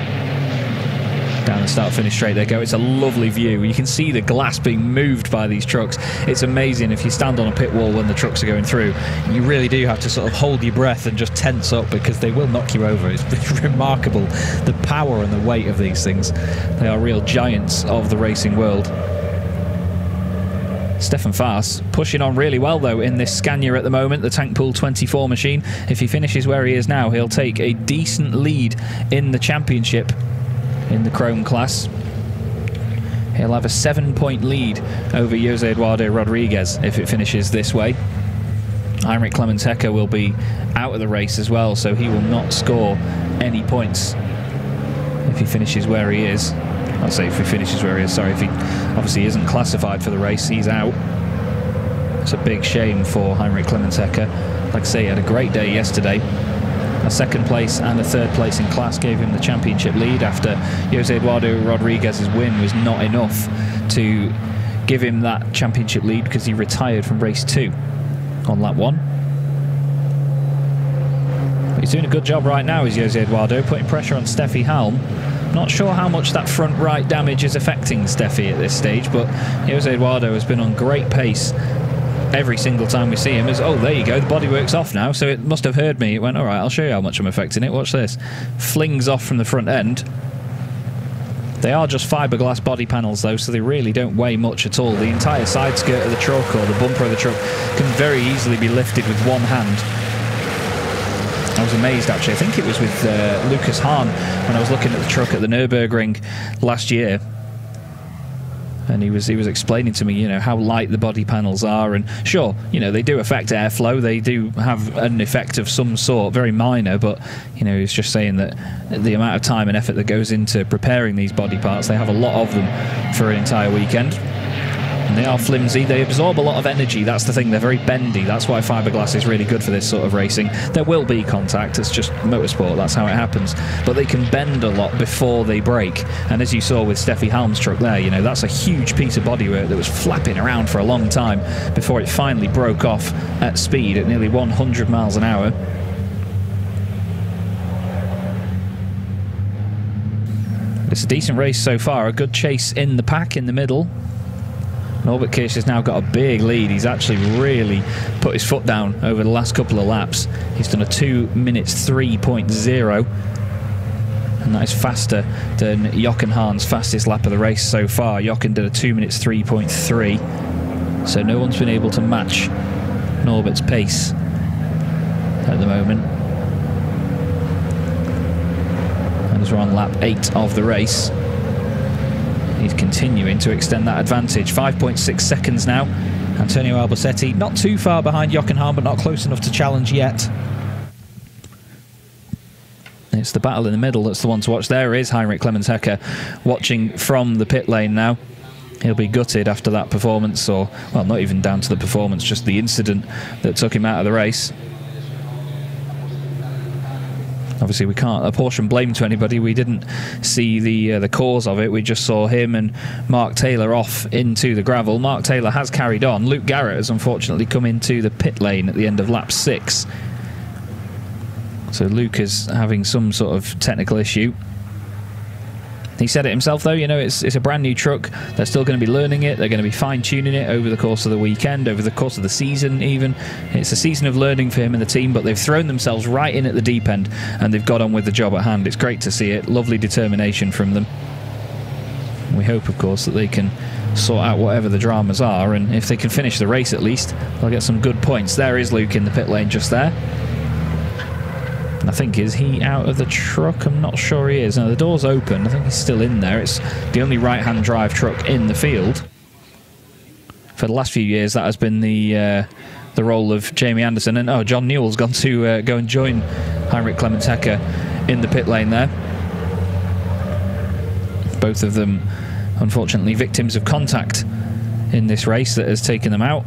Down the start-finish straight they go. It's a lovely view. You can see the glass being moved by these trucks. It's amazing. If you stand on a pit wall when the trucks are going through, you really do have to sort of hold your breath and just tense up, because they will knock you over. It's remarkable, the power and the weight of these things. They are real giants of the racing world. Stefan Faas pushing on really well though in this Scania at the moment, the Tank Pool 24 machine. If he finishes where he is now, he'll take a decent lead in the championship in the Chrome class. He'll have a 7-point lead over Jose Eduardo Rodriguez if it finishes this way. Heinrich Clemens Hecker will be out of the race as well, so he will not score any points if he finishes where he is. I'll say if he finishes where he is, sorry, if he obviously isn't classified for the race, he's out. It's a big shame for Heinrich Clemens Hecker. Like I say, he had a great day yesterday. A 2nd place and a 3rd place in class gave him the championship lead after Jose Eduardo Rodriguez's win was not enough to give him that championship lead, because he retired from race 2 on lap 1. But he's doing a good job right now, is Jose Eduardo, putting pressure on Steffi Halm. Not sure how much that front right damage is affecting Steffi at this stage, but Jose Eduardo has been on great pace every single time we see him. As, oh, there you go, the bodywork's off now, so it must have heard me. It went, all right, I'll show you how much I'm affecting it. Watch this. Flings off from the front end. They are just fiberglass body panels though, so they really don't weigh much at all. The entire side skirt of the truck or the bumper of the truck can very easily be lifted with one hand. I was amazed actually. I think it was with Lucas Hahn when I was looking at the truck at the Nürburgring last year, and he was explaining to me, you know, how light the body panels are, and sure, you know, they do affect airflow, they do have an effect of some sort, very minor, but you know, he's just saying that the amount of time and effort that goes into preparing these body parts, they have a lot of them for an entire weekend. And they are flimsy, they absorb a lot of energy, that's the thing, they're very bendy, that's why fiberglass is really good for this sort of racing. There will be contact, it's just motorsport, that's how it happens, but they can bend a lot before they break, and as you saw with Steffi Halm's truck there, you know, that's a huge piece of bodywork that was flapping around for a long time before it finally broke off at speed at nearly 100 miles an hour. It's a decent race so far, a good chase in the pack in the middle. Norbert Kirsch has now got a big lead. He's actually really put his foot down over the last couple of laps. He's done a 2 minutes 3.0, and that is faster than Jochen Hahn's fastest lap of the race so far. Jochen did a 2 minutes 3.3, so no one's been able to match Norbert's pace at the moment. And as we're on lap 8 of the race, he's continuing to extend that advantage. 5.6 seconds now. Antonio Albacete not too far behind Jochen Hahn, but not close enough to challenge yet. It's the battle in the middle that's the one to watch. There is Heinrich Clemens Hecker watching from the pit lane now. He'll be gutted after that performance, or, well, not even down to the performance, just the incident that took him out of the race. Obviously, we can't apportion blame to anybody. We didn't see the cause of it. We just saw him and Mark Taylor off into the gravel. Mark Taylor has carried on. Luke Garrett has unfortunately come into the pit lane at the end of lap 6. So Luke is having some sort of technical issue. He said it himself, though, you know, it's a brand new truck. They're still going to be learning it. They're going to be fine-tuning it over the course of the weekend, over the course of the season even. It's a season of learning for him and the team, but they've thrown themselves right in at the deep end, and they've got on with the job at hand. It's great to see it. Lovely determination from them. We hope, of course, that they can sort out whatever the dramas are, and if they can finish the race at least, they'll get some good points. There is Luke in the pit lane just there. I think, is he out of the truck? I'm not sure he is. No, the door's open. I think he's still in there. It's the only right-hand drive truck in the field. For the last few years, that has been the role of Jamie Anderson. And John Newell's gone to go and join Heinrich Clementecker in the pit lane there. Both of them, unfortunately, victims of contact in this race that has taken them out,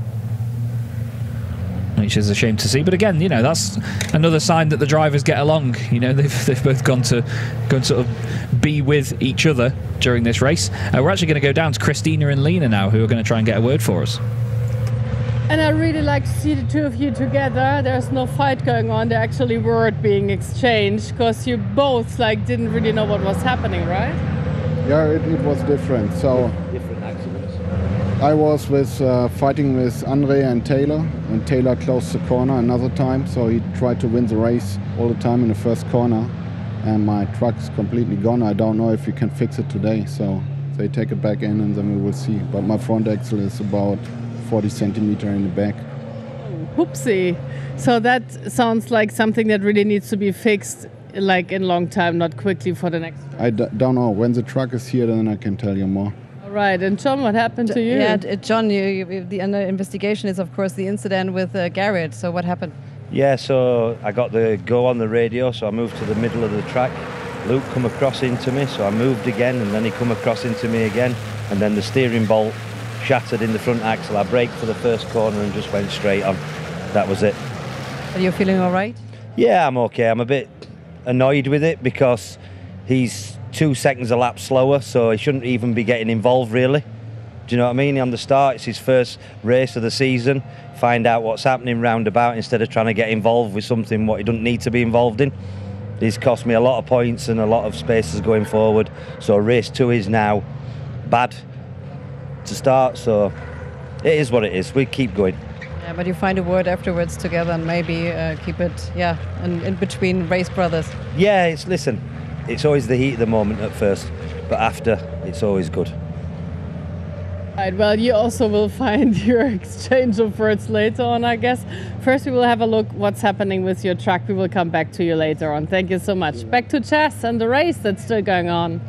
which is a shame to see. But again, you know, that's another sign that the drivers get along. You know, they've both gone to sort of be with each other during this race. We're actually going to go down to Christina and Lena now, who are going to try and get a word for us. And I really like to see the two of you together. There's no fight going on. There actually word being exchanged, because you both didn't really know what was happening, right? Yeah, it was different. So Different accidents. I was fighting with Andre and Taylor closed the corner another time, so he tried to win the race all the time in the first corner, and my truck's completely gone. I don't know if we can fix it today, so they take it back in and then we will see. But my front axle is about 40 centimeter in the back. Whoopsie. So that sounds like something that really needs to be fixed in long time, not quickly for the next. I don't know. When the truck is here, then I can tell you more. Right, and John, what happened to you? Yeah, John, the investigation is, of course, the incident with Garrett. So what happened? Yeah, so I got the go on the radio, so I moved to the middle of the track. Luke come across into me, so I moved again, and then he come across into me again, and then the steering bolt shattered in the front axle. I braked for the first corner and just went straight on. That was it. Are you feeling all right? Yeah, I'm okay. I'm a bit annoyed with it because he's 2 seconds a lap slower, so he shouldn't even be getting involved, really. Do you know what I mean? On the start, it's his first race of the season. Find out what's happening roundabout instead of trying to get involved with something what he doesn't need to be involved in. He's cost me a lot of points and a lot of spaces going forward. So race 2 is now bad to start, so it is what it is. We keep going. Yeah, but you find a word afterwards together and maybe keep it, in between race brothers. Yeah, listen, it's always the heat of the moment at first, but after, it's always good. Right, well, you also will find your exchange of words later on, I guess. First, we will have a look what's happening with your truck. We will come back to you later on. Thank you so much. Back to Chas and the race that's still going on.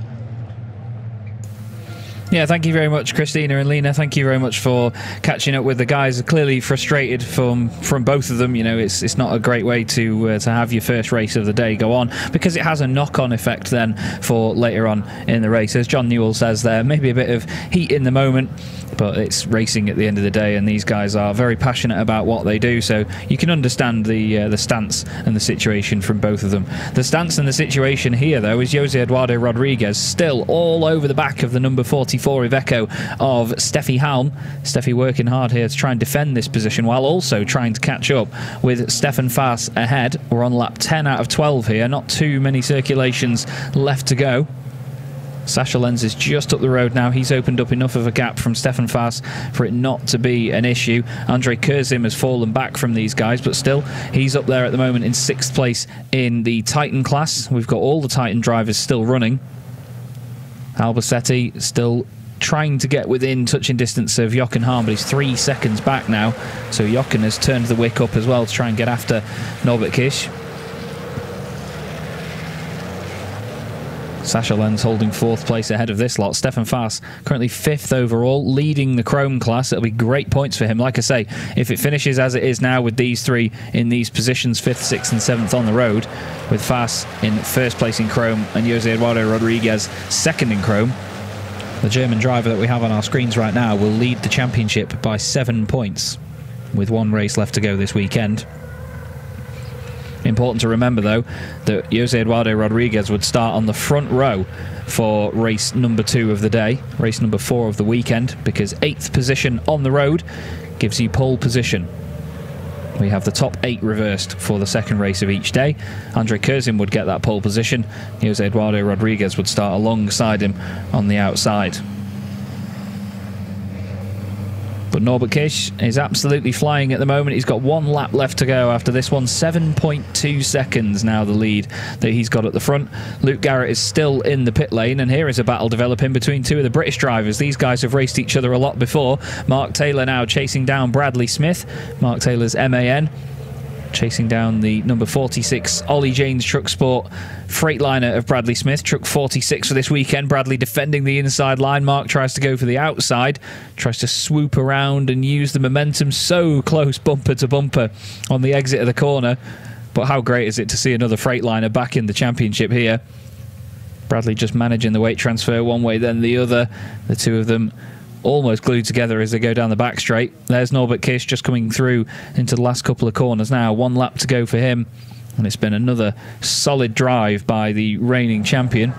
Yeah, thank you very much, Christina and Lena. Thank you very much for catching up with the guys. Clearly frustrated from both of them. You know, it's not a great way to have your first race of the day go on, because it has a knock-on effect then for later on in the race. As John Newell says there, maybe a bit of heat in the moment, but it's racing at the end of the day, and these guys are very passionate about what they do, so you can understand the stance and the situation from both of them. The stance and the situation here, though, is Jose Eduardo Rodriguez still all over the back of the number 44 Iveco of Steffi Halm. Steffi working hard here to try and defend this position while also trying to catch up with Stefan Faas ahead. We're on lap 10 out of 12 here, not too many circulations left to go. Sasha Lenz is just up the road now. He's opened up enough of a gap from Stefan Faas for it not to be an issue. Andre Kurzim has fallen back from these guys, but still, he's up there at the moment in 6th place in the Titan class. We've got all the Titan drivers still running. Albacete still trying to get within touching distance of Jochen Hahn, but he's 3 seconds back now. So Jochen has turned the wick up as well to try and get after Norbert Kish. Sasha Lenz holding 4th place ahead of this lot. Stefan Faas currently 5th overall, leading the Chrome class. It'll be great points for him. Like I say, if it finishes as it is now with these 3 in these positions, 5th, 6th and 7th on the road, with Faas in 1st place in Chrome and Jose Eduardo Rodriguez 2nd in Chrome, the German driver that we have on our screens right now will lead the championship by 7 points with 1 race left to go this weekend. Important to remember, though, that Jose Eduardo Rodriguez would start on the front row for race number 2 of the day, race number 4 of the weekend, because 8th position on the road gives you pole position. We have the top 8 reversed for the second race of each day. Andre Curzin would get that pole position. Jose Eduardo Rodriguez would start alongside him on the outside. But Norbert Kish is absolutely flying at the moment. He's got 1 lap left to go after this one. 7.2 seconds now the lead that he's got at the front. Luke Garrett is still in the pit lane, and here is a battle developing between 2 of the British drivers. These guys have raced each other a lot before. Mark Taylor now chasing down Bradley Smith. Mark Taylor's MAN. Chasing down the number 46 Ollie Janes Truck Sport Freightliner of Bradley Smith. Truck 46 for this weekend. Bradley defending the inside line. Mark tries to go for the outside. Tries to swoop around and use the momentum. So close bumper to bumper on the exit of the corner. But how great is it to see another Freightliner back in the championship here. Bradley just managing the weight transfer one way then the other. The two of them almost glued together as they go down the back straight. There's Norbert Kish just coming through into the last couple of corners now. 1 lap to go for him, and it's been another solid drive by the reigning champion.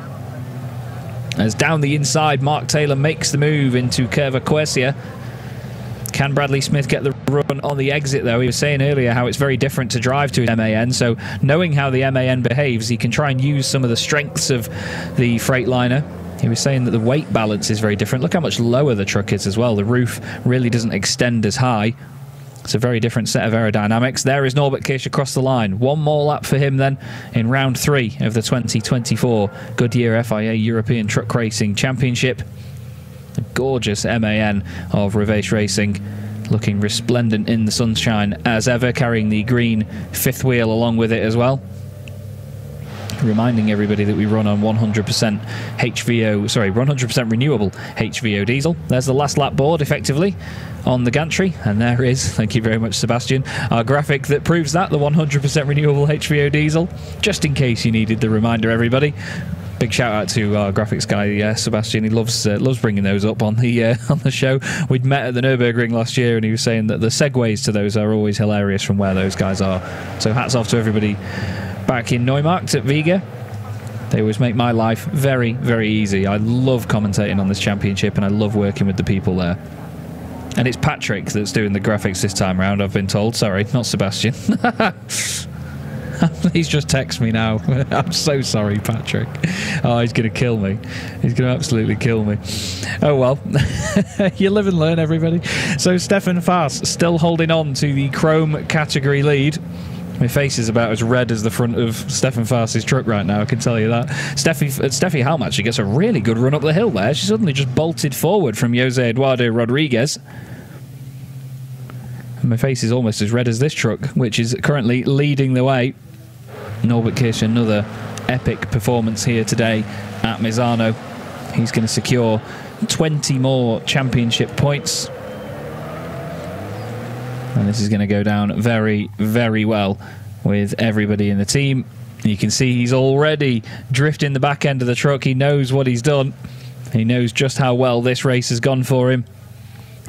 As down the inside, Mark Taylor makes the move into Curva Quercia. Can Bradley Smith get the run on the exit, though? He was saying earlier how it's very different to drive to his MAN, so knowing how the MAN behaves, he can try and use some of the strengths of the Freightliner. He was saying that the weight balance is very different. Look how much lower the truck is as well. The roof really doesn't extend as high. It's a very different set of aerodynamics. There is Norbert Kish across the line. 1 more lap for him then in round 3 of the 2024 Goodyear FIA European Truck Racing Championship. A gorgeous MAN of Reveche Racing, looking resplendent in the sunshine as ever, carrying the green 5th wheel along with it as well. Reminding everybody that we run on 100% renewable HVO diesel. There's the last lap board effectively on the gantry, and there is, thank you very much Sebastian, our graphic that proves that, the 100% renewable HVO diesel, just in case you needed the reminder, everybody. Big shout out to our graphics guy, Sebastian. He loves bringing those up on the show. We'd met at the Nürburgring last year, and he was saying that the segues to those are always hilarious from where those guys are. So hats off to everybody back in Neumarkt at Vega. They always make my life very, very easy. I love commentating on this championship, and I love working with the people there. And it's Patrick that's doing the graphics this time around, I've been told. Sorry, not Sebastian. Please just text me now. I'm so sorry, Patrick. Oh, he's going to kill me. He's going to absolutely kill me. Oh, well. You live and learn, everybody. So Stefan Faas still holding on to the chrome category lead. My face is about as red as the front of Stefan Faas's truck right now, I can tell you that. Steffi Halm actually gets a really good run up the hill there. She suddenly just bolted forward from Jose Eduardo Rodriguez. And my face is almost as red as this truck, which is currently leading the way. Norbert Kish, another epic performance here today at Misano. He's going to secure 20 more championship points. And this is going to go down very, very well with everybody in the team. You can see he's already drifting the back end of the truck. He knows what he's done. He knows just how well this race has gone for him.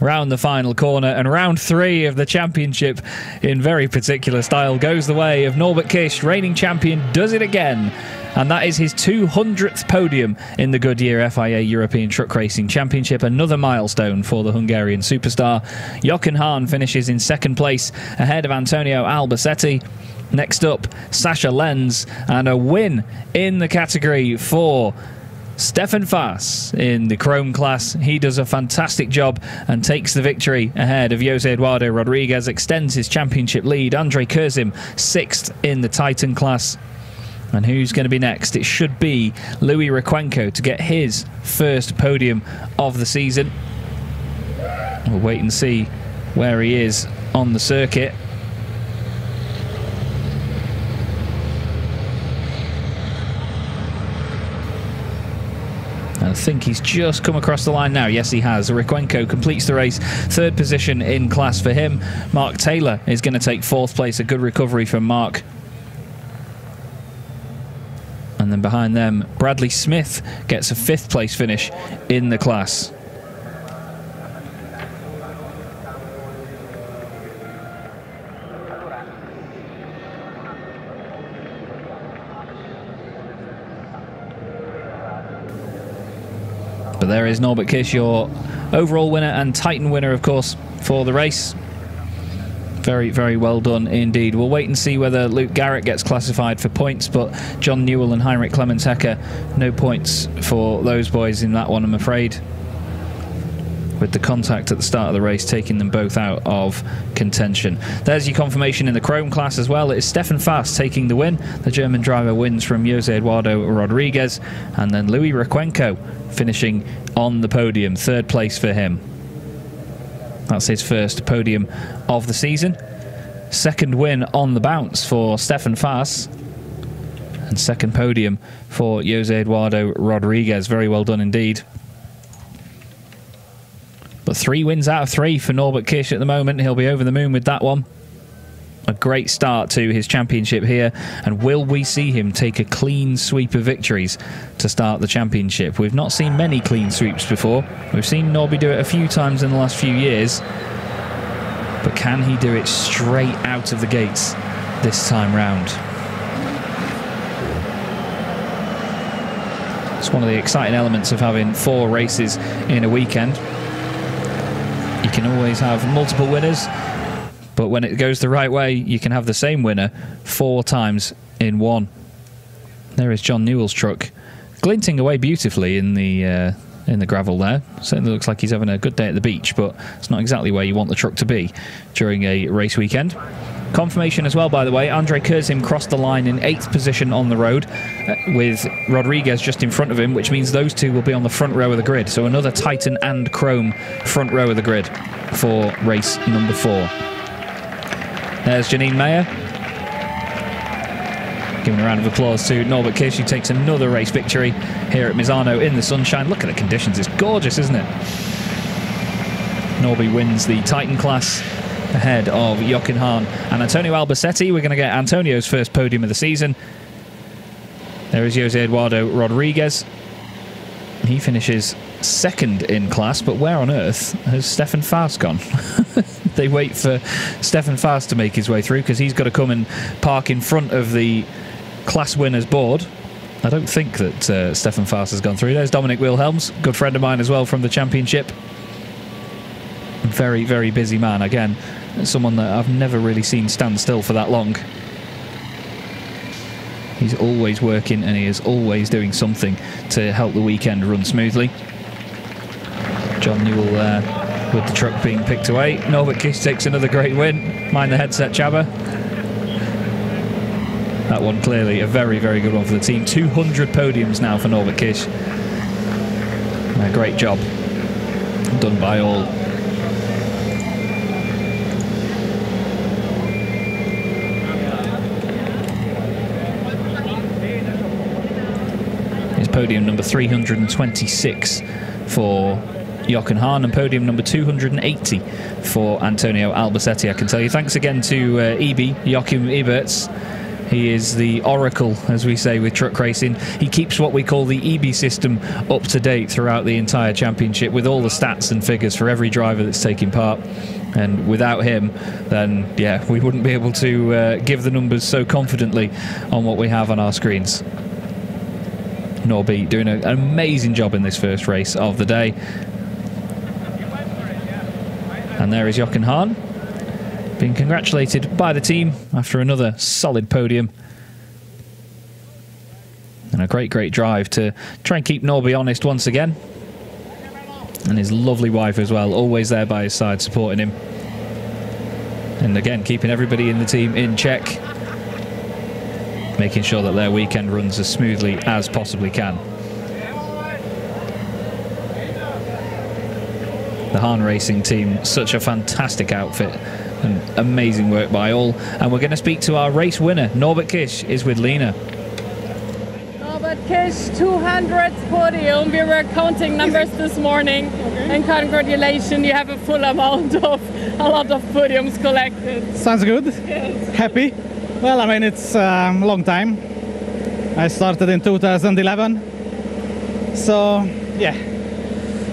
Round the final corner, and round 3 of the championship in very particular style goes the way of Norbert Kish. Reigning champion does it again. And that is his 200th podium in the Goodyear FIA European Truck Racing Championship. Another milestone for the Hungarian superstar. Jochen Hahn finishes in 2nd place ahead of Antonio Albacete. Next up, Sascha Lenz, and a win in the category for Stefan Faas in the chrome class. He does a fantastic job and takes the victory ahead of Jose Eduardo Rodriguez, extends his championship lead. Andre Curzin 6th in the Titan class. And who's going to be next? It should be Louis Requenco to get his first podium of the season. We'll wait and see where he is on the circuit. I think he's just come across the line now. Yes, he has. Requenco completes the race. 3rd position in class for him. Mark Taylor is going to take 4th place. A good recovery from Mark. And then behind them, Bradley Smith gets a 5th place finish in the class. But there is Norbert Kiss, your overall winner and Titan winner, of course, for the race. Very, very well done indeed. We'll wait and see whether Luke Garrett gets classified for points, but John Newell and Heinrich Clemens Hecker, no points for those boys in that one, I'm afraid, with the contact at the start of the race taking them both out of contention. There's your confirmation in the Chrome class as well. It is Stefan Fast taking the win. The German driver wins from Jose Eduardo Rodriguez, and then Louis Requenco finishing on the podium, third place for him. That's his first podium of the season. Second win on the bounce for Stefan Fast, and second podium for Jose Eduardo Rodriguez. Very well done indeed. But 3 wins out of 3 for Norbert Kiss at the moment. He'll be over the moon with that one. A great start to his championship here. And will we see him take a clean sweep of victories to start the championship? We've not seen many clean sweeps before. We've seen Norby do it a few times in the last few years. But can he do it straight out of the gates this time round? It's one of the exciting elements of having 4 races in a weekend. You can always have multiple winners, but when it goes the right way, you can have the same winner 4 times in one. There is John Newell's truck, glinting away beautifully in the gravel there. Certainly looks like he's having a good day at the beach, but it's not exactly where you want the truck to be during a race weekend. Confirmation as well, by the way. Andre Kurzim crossed the line in 8th position on the road, with Rodriguez just in front of him, which means those two will be on the front row of the grid. So another Titan and Chrome front row of the grid for race number 4. There's Janine Mayer. Giving a round of applause to Norbert Kiss, who takes another race victory here at Misano in the sunshine. Look at the conditions, it's gorgeous, isn't it? Norby wins the Titan class ahead of Jochen Hahn and Antonio Albacete. We're going to get Antonio's first podium of the season. There is Jose Eduardo Rodriguez. He finishes second in class, but where on earth has Stefan Fast gone? They wait for Stefan Fast to make his way through because he's got to come and park in front of the class winners board. I don't think that Stefan Fast has gone through. There's Dominic Wilhelms, good friend of mine as well from the championship. Very, very busy man. Again, someone that I've never really seen stand still for that long. He's always working and he is always doing something to help the weekend run smoothly. John Newell there with the truck being picked away. Norbert Kiss takes another great win. Mind the headset, Chaba. That one clearly a very, very good one for the team. 200 podiums now for Norbert Kiss. A great job done by all. Podium number 326 for Jochen Hahn and podium number 280 for Antonio Albacete, I can tell you. Thanks again to EB, Joachim Eberts. He is the oracle, as we say, with truck racing. He keeps what we call the EB system up to date throughout the entire championship with all the stats and figures for every driver that's taking part. And without him, then, yeah, we wouldn't be able to give the numbers so confidently on what we have on our screens. Norby doing an amazing job in this first race of the day. And there is Jochen Hahn being congratulated by the team after another solid podium. And a great, great drive to try and keep Norby honest once again. And his lovely wife as well, always there by his side supporting him. And again, keeping everybody in the team in check, making sure that their weekend runs as smoothly as possibly can. The Hahn Racing team, such a fantastic outfit and amazing work by all. And we're going to speak to our race winner. Norbert Kiss is with Lena. Norbert Kiss, 200th podium. We were counting numbers this morning. And congratulations, you have a full amount of a lot of podiums collected. Sounds good. Yes. Happy. Well, I mean, it's a long time. I started in 2011. So, yeah,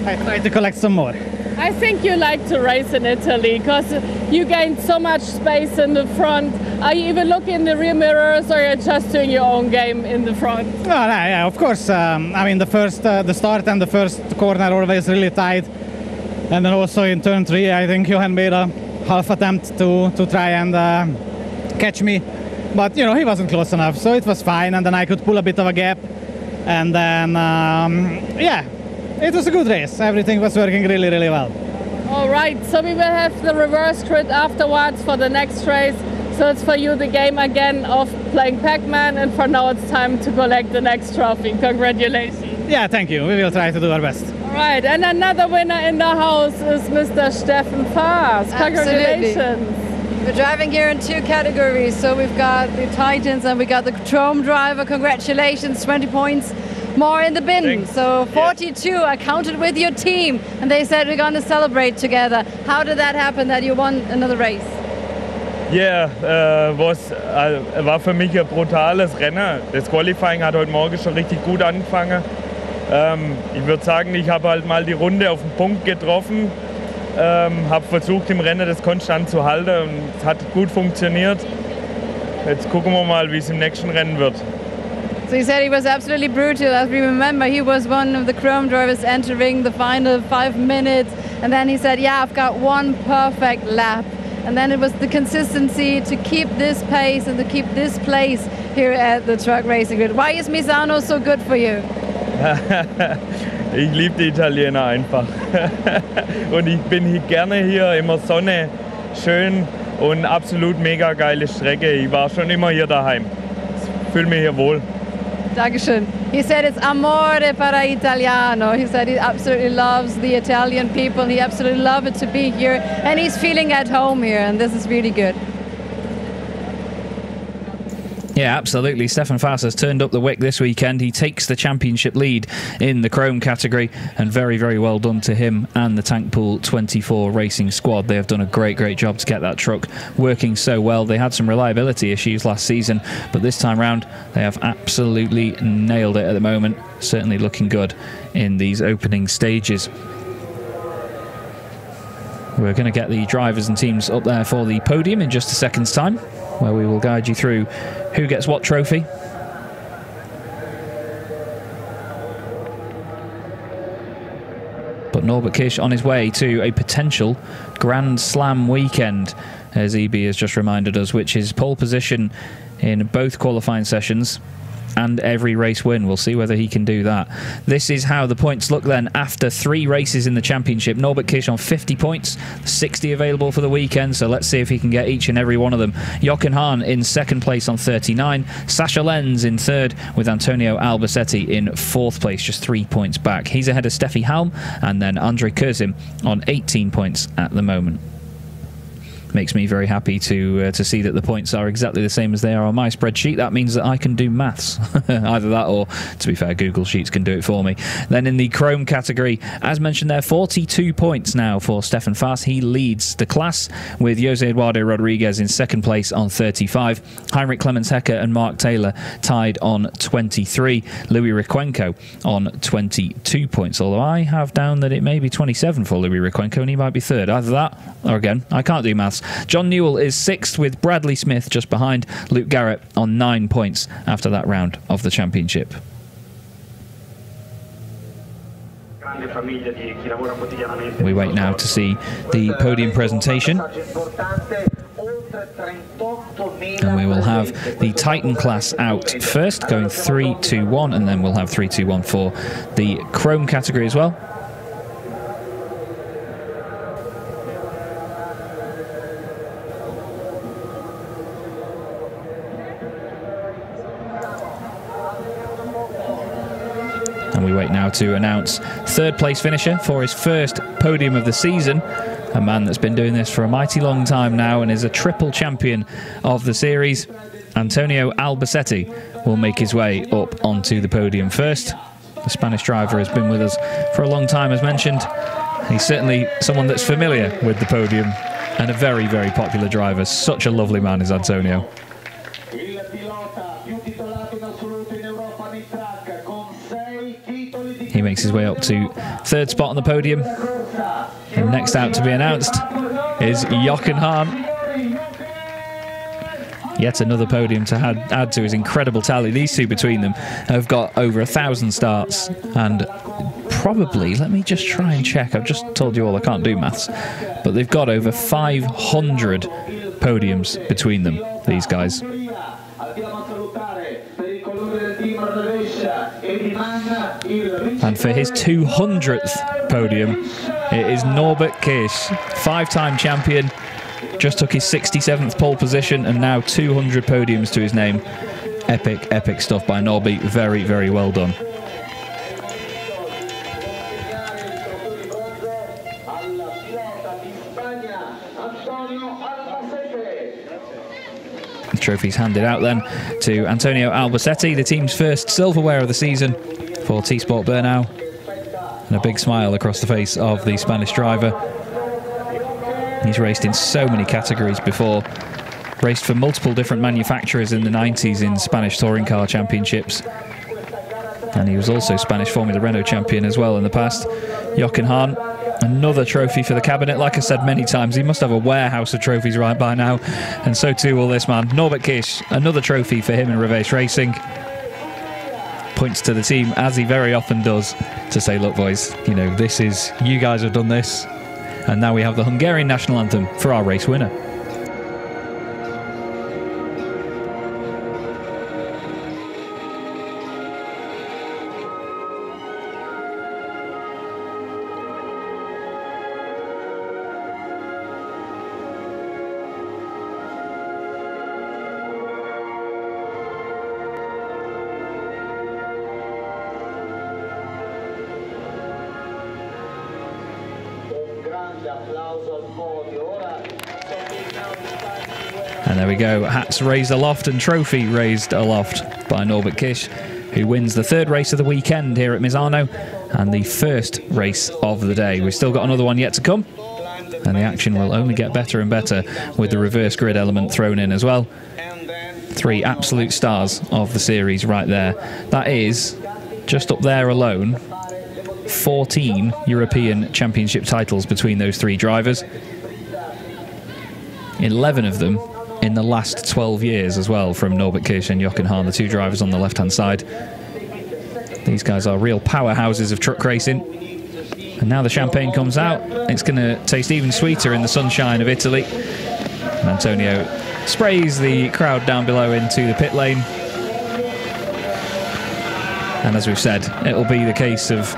I try to collect some more. I think you like to race in Italy because you gain so much space in the front. Are you even looking in the rear mirrors, or you're just doing your own game in the front? No, yeah, of course. I mean, the start and the first corner always really tight, and then also in turn 3, I think Johan made a half attempt to try and catch me, but you know, he wasn't close enough, so it was fine, and then I could pull a bit of a gap, and then yeah. It was a good race. Everything was working really, really well. All right, so we will have the reverse grid afterwards for the next race. So it's for you the game again of playing Pac-Man, and for now it's time to collect the next trophy. Congratulations. Yeah, thank you. We will try to do our best. All right, and another winner in the house is Mr. Steffen Faas. Congratulations. Absolutely. We're driving here in 2 categories. So we've got the Titans and we got the Chrome driver. Congratulations, 20 points. More in the bin. Thanks. So 42, yeah. I counted with your team, and they said we're going to celebrate together. How did that happen that you won another race? Ja, war für mich ein brutales Rennen. Das Qualifying hat heute Morgen schon richtig gut angefangen. Ich würde sagen, ich habe halt mal die Runde auf den Punkt getroffen, habe versucht im Rennen das konstant zu halten, und es hat gut funktioniert. Jetzt gucken wir mal, wie es im nächsten Rennen wird. So he said he was absolutely brutal. As we remember, he was one of the Chrome drivers entering the final 5 minutes. And then he said, yeah, I've got one perfect lap. And then it was the consistency to keep this pace and to keep this place here at the truck racing grid. Why is Misano so good for you? Ich liebe die Italiener einfach. Und ich bin gerne hier, immer Sonne, schön und absolut mega geile Strecke. Ich war schon immer hier daheim. Ich fühle mich hier wohl. Dankeschön. He said it's amore para italiano. He said he absolutely loves the Italian people. He absolutely loves it to be here, and he's feeling at home here, and this is really good. Yeah, absolutely. Steffen Faas has turned up the wick this weekend. He takes the championship lead in the Chrome category, and very, very well done to him and the Tank Pool 24 racing squad. They have done a great, great job to get that truck working so well. They had some reliability issues last season, but this time round they have absolutely nailed it at the moment. Certainly looking good in these opening stages. We're going to get the drivers and teams up there for the podium in just a second's time, where we will guide you through who gets what trophy. But Norbert Kish on his way to a potential Grand Slam weekend, as EB has just reminded us, which is pole position in both qualifying sessions and every race win. We'll see whether he can do that. This is how the points look then after 3 races in the championship. Norbert Kish on 50 points, 60 available for the weekend, so let's see if he can get each and every one of them. Jochen Hahn in 2nd place on 39, Sascha Lenz in 3rd, with Antonio Albacete in 4th place, just 3 points back. He's ahead of Steffi Halm, and then Andre Kurzim on 18 points at the moment. Makes me very happy to see that the points are exactly the same as they are on my spreadsheet. That means that I can do maths. Either that, or, to be fair, Google Sheets can do it for me. Then in the Chrome category, as mentioned there, 42 points now for Steffen Faas. He leads the class, with Jose Eduardo Rodriguez in 2nd place on 35. Heinrich Clemens Hecker and Mark Taylor tied on 23. Louis Riquenco on 22 points, although I have down that it may be 27 for Louis Riquenco, and he might be 3rd. Either that, or again, I can't do maths. John Newell is 6th, with Bradley Smith just behind. Luke Garrett on 9 points after that round of the championship. We wait now to see the podium presentation. And we will have the Titan class out first, going 3, 2, 1, and then we'll have 3, 2, 1 for the Chrome category as well. We wait now to announce 3rd place finisher for his 1st podium of the season, a man that's been doing this for a mighty long time now and is a triple champion of the series. Antonio Albacete will make his way up onto the podium first. The Spanish driver has been with us for a long time, as mentioned. He's certainly someone that's familiar with the podium and a very, very popular driver. Such a lovely man is Antonio. He makes his way up to third spot on the podium. And next out to be announced is Jochen Hahn. Yet another podium to add to his incredible tally. These two between them have got over 1,000 starts, and probably, let me just try and check, I've just told you all I can't do maths, but they've got over 500 podiums between them, these guys. And for his 200th podium, it is Norbert Kirsch, 5-time champion, just took his 67th pole position, and now 200 podiums to his name. Epic, epic stuff by Norby. Very, very well done. The trophy's handed out then to Antonio Albacete, the team's first silverware of the season for T-Sport Bernau. And a big smile across the face of the Spanish driver. He's raced in so many categories before. Raced for multiple different manufacturers in the 90s in Spanish touring car championships. And he was also Spanish Formula Renault champion as well in the past. Jochen Hahn, another trophy for the cabinet. Like I said many times, he must have a warehouse of trophies right by now. And so too will this man. Norbert Kirsch, another trophy for him in Reverse Racing. Points to the team, as he very often does, to say, look boys, you know, this is, you guys have done this. And now we have the Hungarian national anthem for our race winner. And there we go, hats raised aloft and trophy raised aloft by Norbert Kirsch, who wins the third race of the weekend here at Misano and the first race of the day. We've still got another one yet to come, and the action will only get better and better with the reverse grid element thrown in as well. 3 absolute stars of the series right there. That is, just up there alone, 14 European Championship titles between those 3 drivers. 11 of them in the last 12 years as well, from Norbert Kirsch and Jochen Hahn, the 2 drivers on the left-hand side. These guys are real powerhouses of truck racing. And now the champagne comes out. It's going to taste even sweeter in the sunshine of Italy. And Antonio sprays the crowd down below into the pit lane. And as we've said, it'll be the case of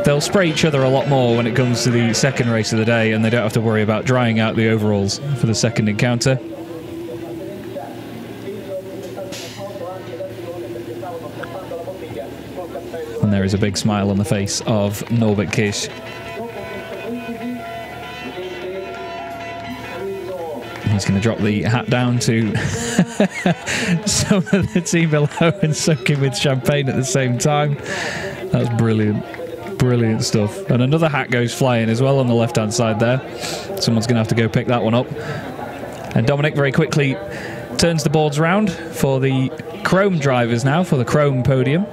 they'll spray each other a lot more when it comes to the second race of the day, and they don't have to worry about drying out the overalls for the second encounter. And there is a big smile on the face of Norbert Kirsch. He's going to drop the hat down to some of the team below and soak him with champagne at the same time. That's brilliant. Brilliant stuff. And another hat goes flying as well on the left-hand side there. Someone's going to have to go pick that one up. And Dominic very quickly turns the boards round for the Chrome drivers now, for the Chrome podium.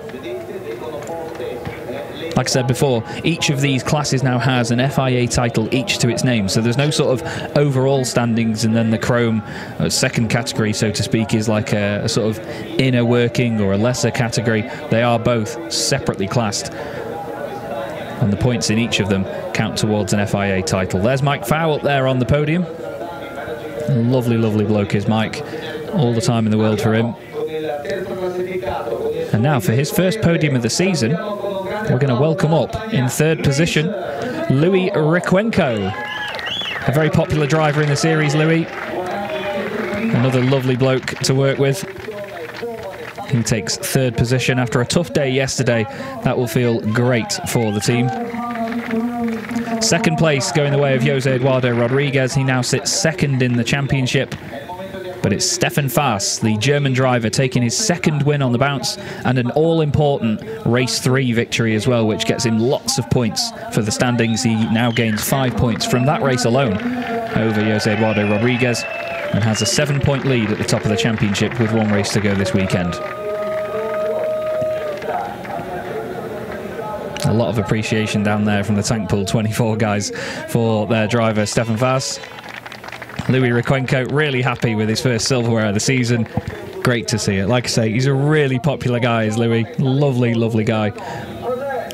Like I said before, each of these classes now has an FIA title each to its name, so there's no sort of overall standings, and then the Chrome second category, so to speak, is like a sort of inner working or a lesser category. They are both separately classed, and the points in each of them count towards an FIA title. There's Mike Fow up there on the podium. Lovely, lovely bloke is Mike. All the time in the world for him. And now for his first podium of the season, we're going to welcome up in third position Louis Requenco. A very popular driver in the series, Louis. Another lovely bloke to work with. He takes third position after a tough day yesterday. That will feel great for the team. Second place going the way of Jose Eduardo Rodriguez. He now sits second in the championship. But it's Stefan Faas, the German driver, taking his second win on the bounce and an all-important Race 3 victory as well, which gets him lots of points for the standings. He now gains 5 points from that race alone over Jose Eduardo Rodriguez and has a 7-point lead at the top of the championship with 1 race to go this weekend. A lot of appreciation down there from the Tank Pool 24 guys for their driver, Stefan Vass. Louis Requenco really happy with his first silverware of the season. Great to see it. Like I say, he's a really popular guy, is Louis. Lovely, lovely guy.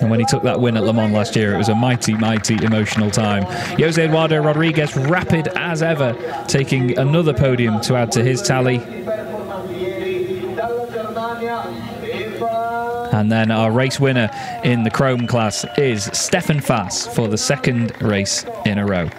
And when he took that win at Le Mans last year, it was a mighty, mighty emotional time. Jose Eduardo Rodriguez, rapid as ever, taking another podium to add to his tally. And then our race winner in the Chrome class is Stefan Vass for the second race in a row.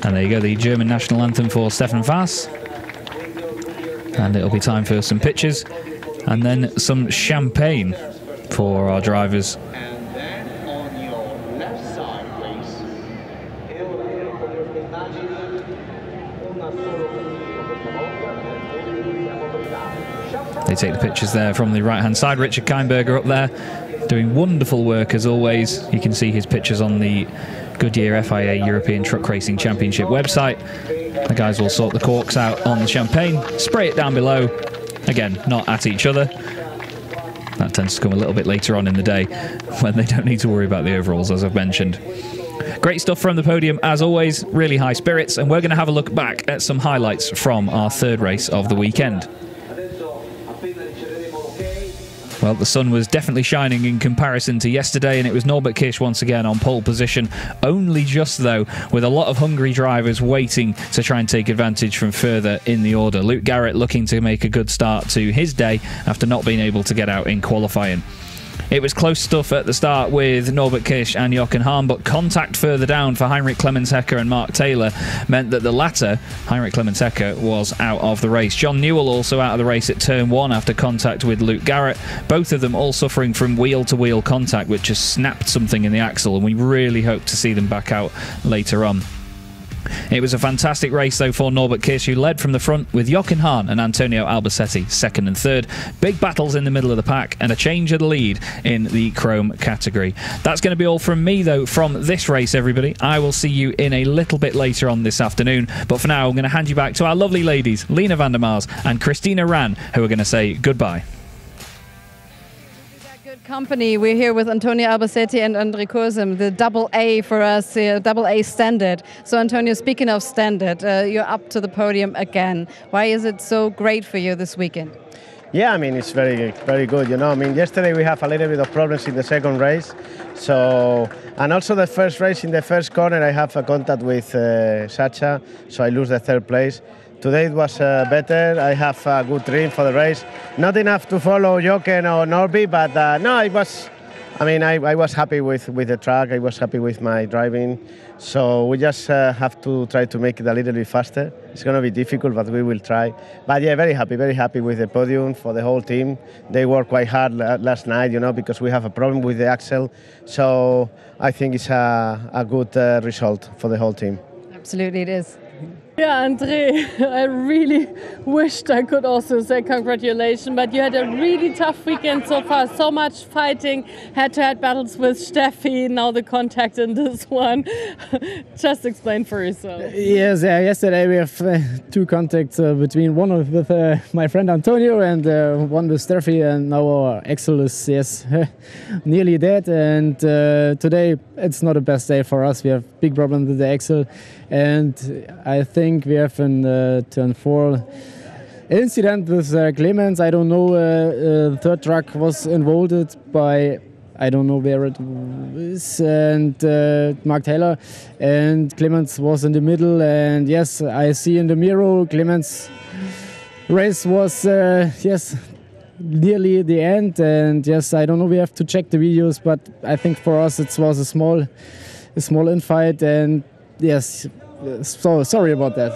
And there you go, the German national anthem for Stefan Vass. And it'll be time for some pictures and then some champagne for our drivers. They take the pictures there from the right hand side. Richard Keinberger up there doing wonderful work as always. You can see his pictures on the Goodyear FIA European Truck Racing Championship website. The guys will sort the corks out on the champagne, spray it down below, again not at each other. That tends to come a little bit later on in the day when they don't need to worry about the overalls, as I've mentioned. Great stuff from the podium as always, really high spirits, and we're going to have a look back at some highlights from our third race of the weekend. Well, the sun was definitely shining in comparison to yesterday, and it was Norbert Kisch once again on pole position. Only just, though, with a lot of hungry drivers waiting to try and take advantage from further in the order. Luke Garrett looking to make a good start to his day after not being able to get out in qualifying. It was close stuff at the start with Norbert Kisch and Jochen Hahn, but contact further down for Heinrich Clemens-Hecker and Mark Taylor meant that the latter, Heinrich Clemens-Hecker, was out of the race. John Newell also out of the race at turn 1 after contact with Luke Garrett. Both of them all suffering from wheel-to-wheel contact, which has snapped something in the axle, and we really hope to see them back out later on. It was a fantastic race, though, for Norbert Kisch, who led from the front with Jochen Hahn and Antonio Albacete second and third. Big battles in the middle of the pack and a change of the lead in the Chrome category. That's going to be all from me, though, from this race, everybody. I will see you in a little bit later on this afternoon, but for now, I'm going to hand you back to our lovely ladies, Lena van der Mars and Christina Ran, who are going to say goodbye. Company. We're here with Antonio Albacete and Andre Kurzem, the double A for us, double A standard. So Antonio, speaking of standard, you're up to the podium again. Why is it so great for you this weekend? Yeah, I mean, it's very, very good, you know. I mean, yesterday we have a little bit of problems in the second race. So, and also the first race in the first corner, I have a contact with Sacha, so I lose the third place. Today it was better. I have a good dream for the race. Not enough to follow Jochen or Norby, but no, it was. I mean, I was happy with the track. I was happy with my driving. So we just have to try to make it a little bit faster. It's going to be difficult, but we will try. But yeah, very happy with the podium for the whole team. They worked quite hard last night, you know, because we have a problem with the axle. So I think it's a good result for the whole team. Absolutely, it is. Yeah, Andre, I really wished I could also say congratulations, but you had a really tough weekend so far. So much fighting, head-to-head battles with Steffi, now the contact in this one. Just explain for yourself. Yes, yesterday we have two contacts between one with my friend Antonio and one with Steffi, and now our axle is nearly dead. And today it's not the best day for us. We have big problems with the axle. And I think we have in turn 4 incident with Clemens. I don't know, the third truck was involved by, I don't know where it is, and Mark Taylor, and Clemens was in the middle. And yes, I see in the mirror Clemens' race was nearly the end. And yes, I don't know, we have to check the videos, but I think for us it was a small infight. And yes, so sorry about that.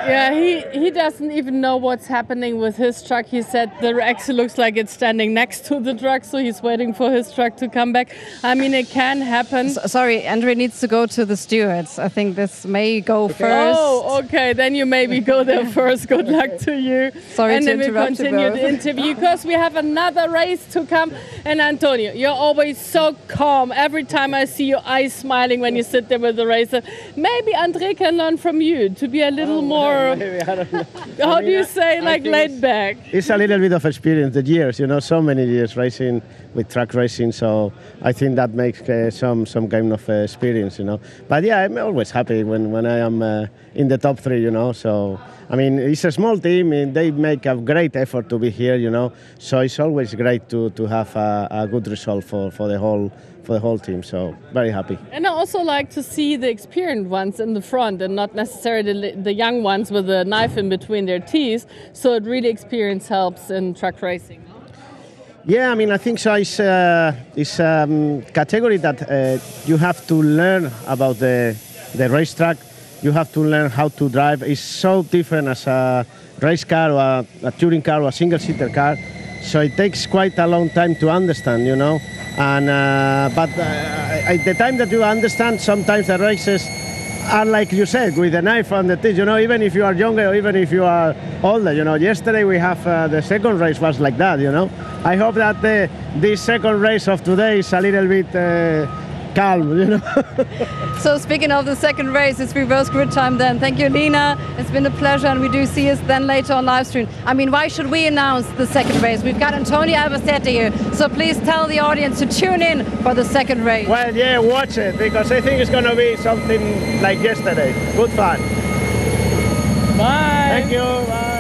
Yeah, he doesn't even know what's happening with his truck. He said the axle looks like it's standing next to the truck, so he's waiting for his truck to come back. I mean, it can happen. Sorry, Andre needs to go to the stewards. I think this may go first. Oh, okay. Then you maybe go there first. Good luck to you. Sorry and to then we interrupt you continue both. the interview because we have another race to come. And Antonio, you're always so calm. Every time I see your eyes smiling when you sit there with the racer. Maybe Andre can learn from you to be a little more. Maybe, I don't know. How do you say, like laid back? It's a little bit of experience, the years, you know, so many years racing with track racing, so I think that makes some kind of experience, you know. But yeah, I'm always happy when I am in the top 3, you know. So I mean, it's a small team, and they make a great effort to be here, you know. So it's always great to have a good result for the whole team. So very happy. And I also like to see the experienced ones in the front and not necessarily the young ones with a knife in between their teeth. So it really experience helps in truck racing. Yeah, I mean, I think so. It's category that you have to learn about the racetrack. You have to learn how to drive. It's so different as a race car or a touring car or a single-seater car. So it takes quite a long time to understand, you know. And but at the time that you understand, sometimes the races are like you said, with a knife on the teeth, you know, even if you are younger or even if you are older, you know. Yesterday we have the second race was like that, you know. I hope that this second race of today is a little bit calm, you know. So speaking of the second race, it's reverse grid time then. Thank you, Lina. It's been a pleasure, and we do see us then later on live stream. I mean, why should we announce the second race? We've got Antonio Albacete here, so please tell the audience to tune in for the second race. Well, yeah, watch it, because I think it's going to be something like yesterday. Good fun. Bye. Thank you. Bye.